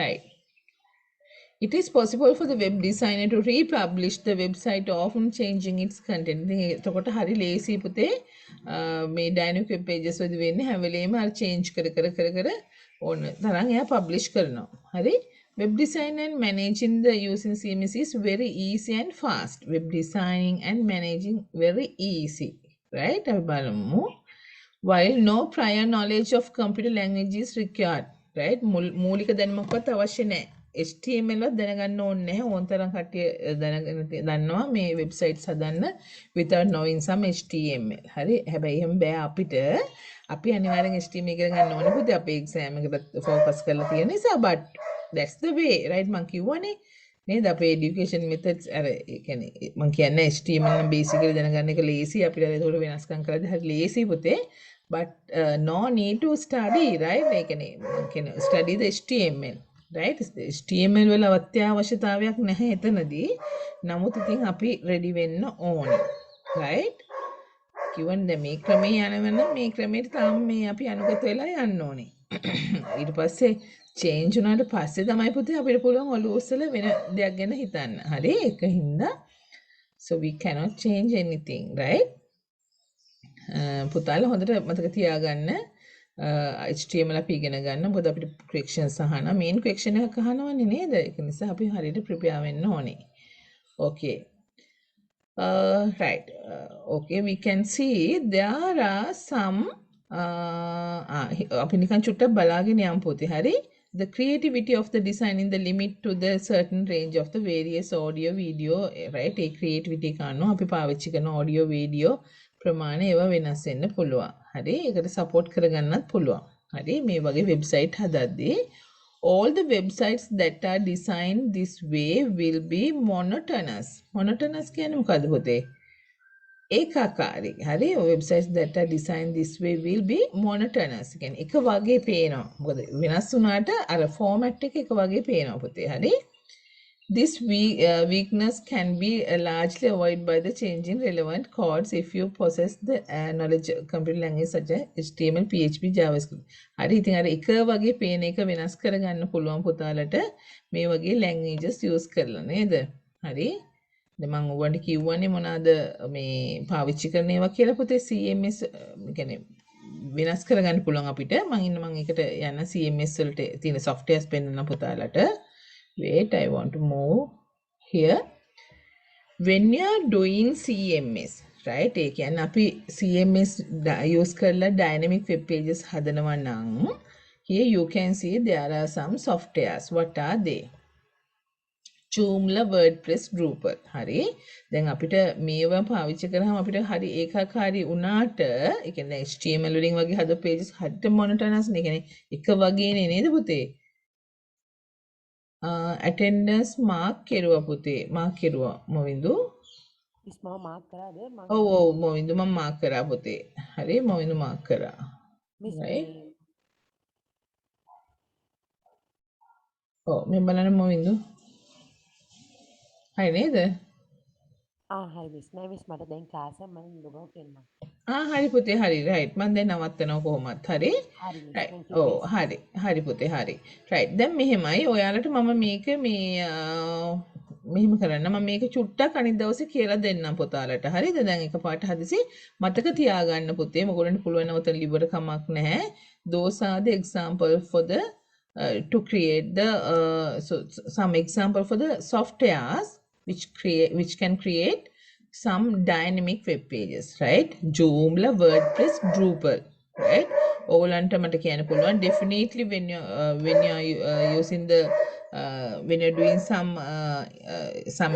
Right. It is possible for the web designer to republish the website, often changing its content. ඉතින් එතකොට හරි ලේසි පුතේ මේ dynamic web pages වලදී වෙන්නේ හැම වෙලේම අර change කර ඕන තරම් එයා publish කරනවා. හරි web design and managing the using CMS is very easy and fast. Web designing and managing very easy. Right? අපි බලමු. While no prior knowledge of computer language is required. Right? මූලික දැනුමක්වත් අවශ්‍ය නැහැ. HTML වත් දැනගන්න ඕනේ නැහැ. ඕන තරම් කට්ටිය දන්නවා මේ වෙබ්සයිට්ස් හදන්න without knowing some HTML. හරි. හැබැයි එහෙම බෑ අපිට. අපි අනිවාර්යෙන් HTML ඉගෙන ගන්න ඕනේ පුතේ අපේ exam එකට focus කරලා තියෙන නිසා. But that's the way, right? මං කිව්වනේ නේද අපේ education methods අර ඒ කියන්නේ මං කියන්නේ HTML නම් basically දැනගන්න එක ලේසි. අපිට ඒක වෙනස්කම් කරද්දී හරි ලේසි පුතේ. But no need to study, right? ඒ කියන්නේ study the HTML. right? HTML වල අත්‍යවශ්‍යතාවයක් නැහැ එතනදී. නමුත් ඉතින් අපි ready වෙන්න ඕනේ. right? කිව්වනේ දැන් මේ ක්‍රමේ යනවනම් මේ ක්‍රමයට තාම මේ අපි අනුගත වෙලා යන්න ඕනේ. ඊට පස්සේ චේන්ජ් වුණාට පස්සේ තමයි පුතේ අපිට පුළුවන් ඔළුව උස්සලා වෙන දෙයක් ගැන හිතන්න. හරි? ඒකින්ද so we cannot change anything, right? පුතාලා හොඳට මතක තියාගන්න HTML අපි ඉගෙන ගන්න. මොකද අපිට questions අහන main question එකක් අහනවනේ නේද? ඒක නිසා අපි හරියට prepare වෙන්න ඕනේ. Okay. Right. Okay, we can see there are some අපි නිකන් චුට්ටක් බලාගෙන යමු පුතේ. හරි? The creativity of the design in the limit to the certain range of the various audio video, right? A creativity කano අපි පාවිච්චි කරන audio video ප්‍රමාණය ඒවා වෙනස් වෙන්න පුළුවන්. හරි? ඒකට support කරගන්නත් පුළුවන්. හරි? මේ වගේ website හදද්දී all the websites that are designed this way will be monotonous. Monotonous කියන්නේ මොකද්ද පුතේ? ඒකාකාරී. හරි? websites that are designed this way will be monotonous. කියන්නේ එක වගේ පේනවා. මොකද වෙනස් වුණාට අර format එක වගේ පේනවා පුතේ. හරි? This weakness can be largely avoided by the changing relevant codes if you possess the knowledge of computer language such as HTML, PHP, JavaScript. හරි ඉතින් අර එක වගේ පේන එක වෙනස් කරගන්න පුළුවන් පුතාලට මේ වගේ languages use කරලා නේද? හරි? දැන් මම ඔයගොල්ලන්ට කිව්වනේ මොනවාද මේ පාවිච්චි කරන ඒවා කියලා පුතේ CMS කියන්නේ වෙනස් කරගන්න පුළුවන් අපිට. මම ඒකට යන CMS වලට තියෙන softwares පෙන්නන පුතාලට. Wait, I want to move here. When you are doing CMS, right? ඒ කියන්නේ අපි CMS use කරලා dynamic web pages හදනවා නම් here you can see there are some softwares. What are they? Joomla, WordPress, Drupal. හරි. දැන් අපිට මේවා පාවිච්චි කරාම අපිට හරි ඒකාකාරී වුණාට ඒ කියන්නේ HTML වලින් වගේ හදපු pages හරියට monotonous නේ. කියන්නේ එක වගේනේ නේද පුතේ? attendance mark කෙරුවා පුතේ. mark කෙරුවා මොවින්දු? මිස් මම මාක් කරාද? ඔව් මොවින්දු මම mark කරා පුතේ. හරි මොවින්දු mark කරා. Miss right? ඔව් මේ බලන්න මොවින්දු. හරි නේද? හරි මිස්. නෑ මිස් මට දැන් ක්ලාස් එක මම ලොග් අවුට් වෙන්න. හරි පුතේ හරි right මම දැන් නවත්තනවා කොහොමත් හරි හරි මිස්. right thank you ඔව් miss. හරි පුතේ හරි right දැන් මෙහෙමයි ඔයාලට මම මේක මේ මෙහෙම කරන්න මම මේක චුට්ටක් අනිත් දවසේ කියලා දෙන්නම් පුතාලට හරිද දැන් එකපාරට හදිසි මතක තියාගන්න පුතේ මොකටද පුළුවන් නවතන ලිවර කමක් නැහැ those are the example for the to create the some example for the softwares which can create some dynamic web pages, right? Joomla, WordPress, Drupal, right? ඕගොල්ලන්ට මට කියන්න පුළුවන් definitely when you are using the when you're doing some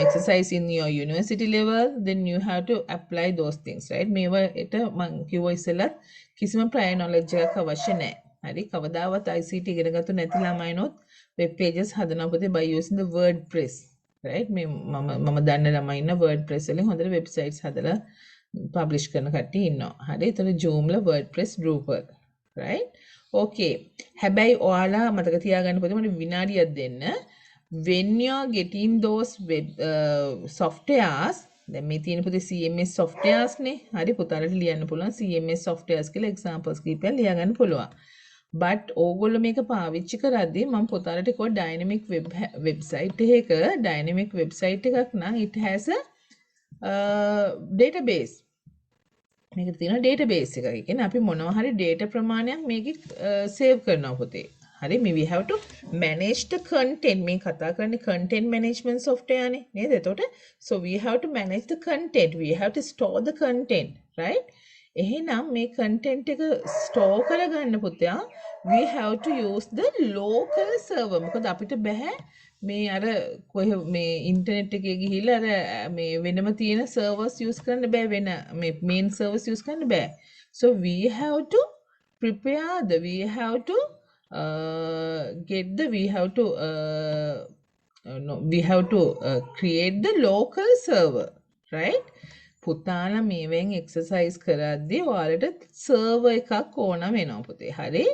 exercise in your university level then you have to apply those things, right? මේවා එට මම කිව්වා ඉස්සෙල්ලත් කිසිම prior knowledge එකක් අවශ්‍ය නැහැ. හරි කවදාවත් ICT ඉගෙන ගත්ත නැති ළමයිනොත් web pages හදනවා පුතේ by using the WordPress. right මම දන්න ළමයි ඉන්න WordPress වලින් හොඳට websites හදලා publish කරන කට්ටිය ඉන්නවා. හරි එතන Joomla, WordPress, Drupal, right? okay හැබැයි ඔයාලා මතක තියාගන්න පුතේ මට විනාඩියක් දෙන්න. when you are getting those web softwares දැන් මේ තියෙන පුතේ CMS softwares නේ. හරි පුතාලට ලියන්න පුළුවන් CMS softwares කියලා examples කීපයක් ලියගන්න පුළුවන්. but ඕගොල්ලෝ මේක පාවිච්චි කරද්දී මම පුතාලට කිව්වා dynamic website එකක dynamic website එකක් නම් it has a database. මේකට තියෙන database එකක්. ඒ කියන්නේ අපි මොනවා හරි data ප්‍රමාණයක් මේකේ save කරනවා පුතේ. හරි මේ we have to manage the content මේ කතා කරන්නේ content management software නේ නේද? එතකොට so we have to manage the content. We have to store the content, right? එහෙනම් මේ content එක store කරගන්න පුතයා we have to use the local server. මොකද අපිට බෑ මේ අර කොහෙ මේ ඉන්ටර්නෙට් එකේ ගිහිල්ලා අර මේ වෙනම තියෙන servers use කරන්න බෑ වෙන මේ main servers use කරන්න බෑ. So we have to prepare the we have to create the local server, right? පුතාලා මේවෙන් එක්සර්සයිස් කරද්දී ඔයාලට සර්වර් එකක් ඕන වෙනවා පුතේ. හරි?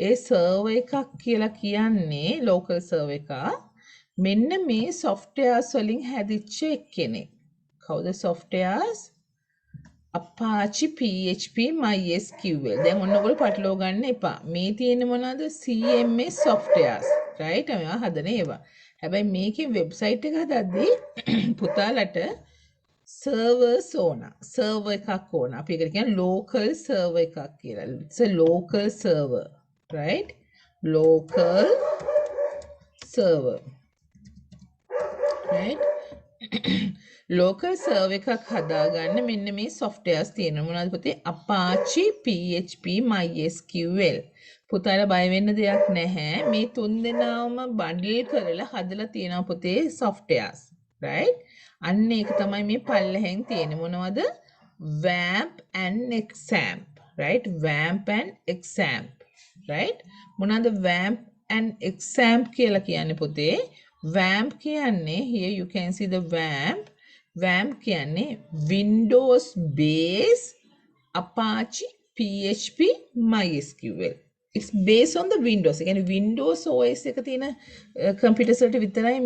ඒ සර්වර් එකක් කියලා කියන්නේ local server එකක්. මෙන්න මේ softwares වලින් හැදිච්ච එක්කෙනෙක්. කවුද softwares? Apache PHP MySQL. දැන් ඔන්න ඔයගොල්ලෝ පටලවා ගන්න එපා. මේ තියෙන්නේ මොනවාද? CMS softwares. right? මේවා හදන ඒවා. හැබැයි මේකේ වෙබ්සයිට් එක හදද්දී පුතාලට servers ඕන. server එකක් ඕන. අපි ඒකට කියන්නේ local server එකක් කියලා. It's a local server. right? local server. right? local server එකක් හදාගන්න මෙන්න මේ softwares තියෙනවා. මොනවද පුතේ? Apache PHP MySQL. පුතාලා බය වෙන්න දෙයක් නැහැ. මේ තුන් දෙනාම බන්ඩල් කරලා හදලා තියෙනවා පුතේ softwares. right? අන්න ඒක තමයි මේ පල්ලෙහෙන් තියෙන්නේ. මොනවද? WAMP and XAMPP. right? WAMP and XAMPP. right? මොනවද WAMP and XAMPP කියලා කියන්නේ පුතේ? WAMP කියන්නේ here you can see the WAMP. WAMP කියන්නේ Windows based Apache PHP MySQL. It's based on the Windows. ඒ කියන්නේ Windows OS එක තියෙන computers වලට විතරයි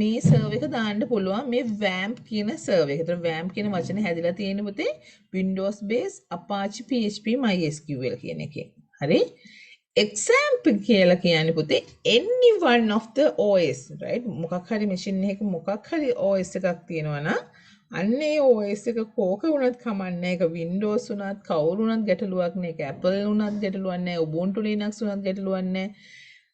මේ server එක දාන්න පුළුවන් මේ WAMP කියන server එක. ඒතර WAMP කියන වචනේ හැදිලා තියෙන පුතේ Windows based Apache PHP MySQL කියන එකේ. හරි? example කියලා කියන්නේ පුතේ any one of the OS, right? මොකක් හරි machine එකක මොකක් හරි OS එකක් තියෙනවා නම් අන්නේ OS එක කෝක වුණත් කමන්නේ. ඒක Windows වුණත් කවුරු වුණත් ගැටලුවක් නෑ. ඒක Apple වුණත් ගැටලුවක් නෑ. Ubuntu Linux වුණත් ගැටලුවක් නෑ.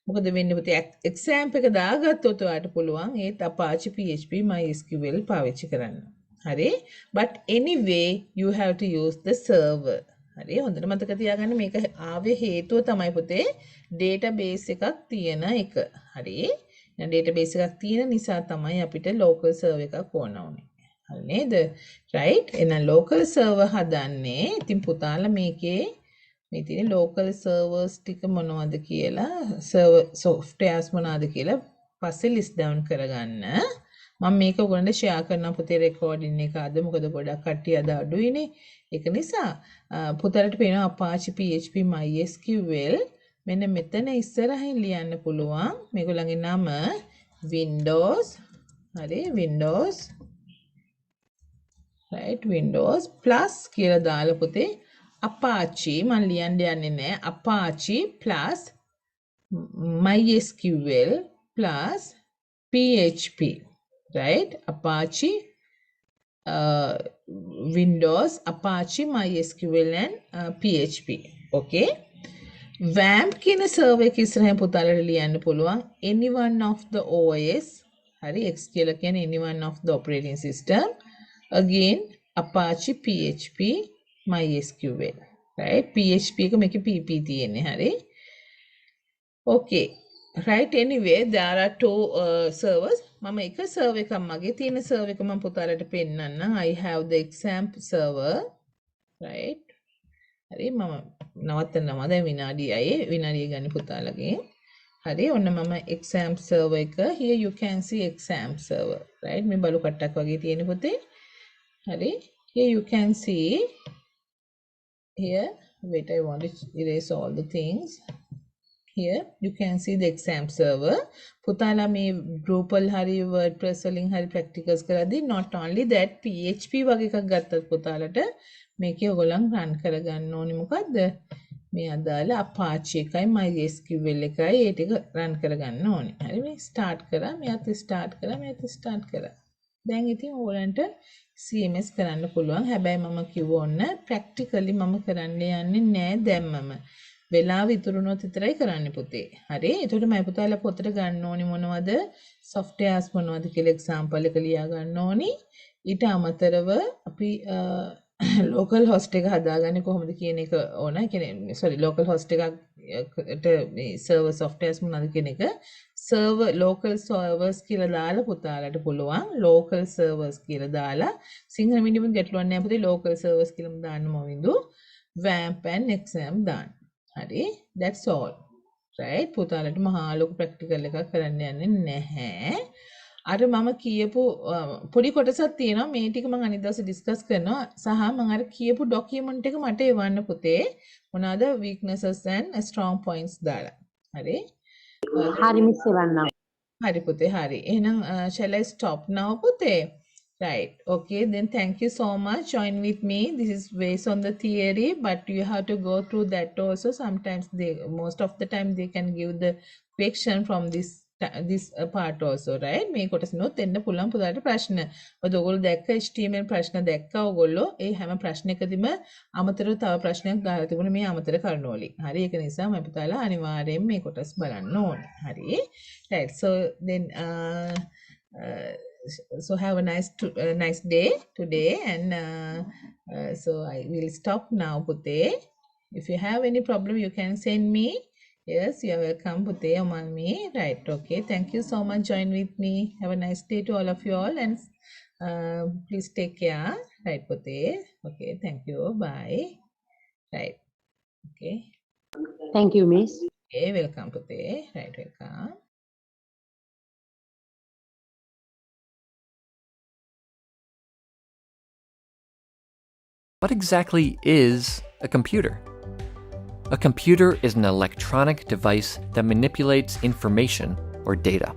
මොකද වෙන්නේ පුතේ example එක දාගත්තොත් ඔයාලට පුළුවන් ඒත් Apache PHP MySQL පාවිච්චි කරන්න. හරි? But anyway you have to use the server. හරි හොඳට මතක තියාගන්න මේක ආවේ හේතුව තමයි පුතේ database එකක් තියෙන එක. හරි? දැන් database එකක් තියෙන නිසා තමයි අපිට local server එකක් ඕන වුනේ. හරි නේද? right? එහෙනම් local server හදන්නේ ඉතින් පුතාලා මේකේ මේ තියෙන local servers ටික මොනවද කියලා server softwares මොනවද කියලා පස්සේ list down කරගන්න. මම මේක ඔයගොල්ලන්ට share කරනවා පුතේ recording එක අද මොකද ගොඩක් කට්ටිය අද අඩුයිනේ. ඒක නිසා පුතාලට පේනවා Apache PHP MySQL මෙන්න මෙතන ඉස්සරහින් ලියන්න පුළුවන් මේගොල්ලන්ගේ නම Windows. හරි? Windows. right? Windows plus කියලා දාලා පුතේ Apache මම ලියන්න යන්නේ නැහැ. Apache plus MySQL plus PHP. right? Apache Windows, Apache, MySQL and PHP. okay? WAMP කියන server එක ඉස්සරහින් පුතාලට ලියන්න පුළුවන් any one of the OS. හරි? X කියලා කියන්නේ any one of the operating system. again Apache PHP MySQL. right? PHP එක මේකේ PP තියෙන්නේ. හරි? okay. right? anyway there are two servers. මම එක server එකක් මගේ තියෙන server එක මම පුතාලට පෙන්නන්නම්. I have the examp server. right? හරි මම නවත්තනවා දැන් විනාඩිය ගන්න පුතාලගේ. හරි ඔන්න මම examp server එක here you can see examp server. right? මේ බලු කට්ටක් වගේ තියෙන පුතේ. හරි? here you can see here wait I want to erase all the things. here you can see the examp server. පුතාලා මේ Drupal හරි WordPress වලින් හරි practicals කරද්දී not only that PHP වගේ එකක් ගත්තත් පුතාලට මේකේ ඔයගොල්ලන් run කරගන්න ඕනේ මොකද්ද? මේ අදාළ Apache එකයි MySQL එකයි ඒ ටික run කරගන්න ඕනේ. හරි මේ start කරා මෙයාත් start කරා. දැන් ඉතින් ඕගොල්ලන්ට CMS කරන්න පුළුවන්. හැබැයි මම කිව්ව ඕන්න practically මම කරන්න යන්නේ නෑ දැම්මම. වෙලාව ඉතුරුනොත් විතරයි කරන්න පුතේ. හරි? එතකොට මම පුතාලා පොතට ගන්න ඕනේ මොනවද? softwares මොනවද කියලා example එක ලියා ගන්න ඕනේ. ඊට අමතරව අපි local host එක හදාගන්නේ කොහොමද කියන එක ඕන. කියන්නේ sorry local host එකකට මේ server softwares මොනවද කියන එක server local servers කියලා දාලා පුතාලට පුළුවන් local servers කියලා දාලා සිංහල මීඩියම් ගැටලුවක් නැහැ පුතේ local servers කියලාම දාන්න මොවින්දු WAMP and XAMPP දාන්න. හරි? that's all. right? පුතාලට මහා ලොකු practical එකක් කරන්න යන්නේ නැහැ. අර මම කියපු පොඩි කොටසක් තියෙනවා මේ ටික මම අනිත් දවසේ ඩිස්කස් කරනවා සහ මම අර කියපු ડોකියුමන්ට් එක මට එවන්න පුතේ මොනවාද weaknesses and strong points දාලා. හරි? හරි මිස් එවන්නම්. හරි පුතේ හරි. එහෙනම් shall I stop now පුතේ? Right. Okay. Then thank you so much. Join with me. This is based on the theory, but you have to go through that also. Sometimes most of the time they can give the question from this part also, right? මේ කොටසිනොත් එන්න පුළුවන් පුතාට ප්‍රශ්න. මොකද ඔයගොල්ලෝ දැක්ක HTML ප්‍රශ්න දැක්කා ඔයගොල්ලෝ. ඒ හැම ප්‍රශ්නයකදීම අමතරව තව ප්‍රශ්නයක් දාලා තිබුණා මේ අමතර කරුණු වලින්. හරි. ඒක නිසා මම පුතාලා අනිවාර්යයෙන් මේ කොටස් බලන්න ඕනේ. හරි. Right. So then so have a nice day today, and so I will stop now, Pute. If you have any problem you can send me. Yes, you are welcome, Pute, among me. Right. Okay, thank you so much. Join with me. Have a nice day to all of you all, and please take care. Right, Pute. Okay, thank you. Bye. Right. Okay. Thank you, Miss. Okay, welcome, Pute. Right, welcome. What exactly is a computer? A computer is an electronic device that manipulates information or data.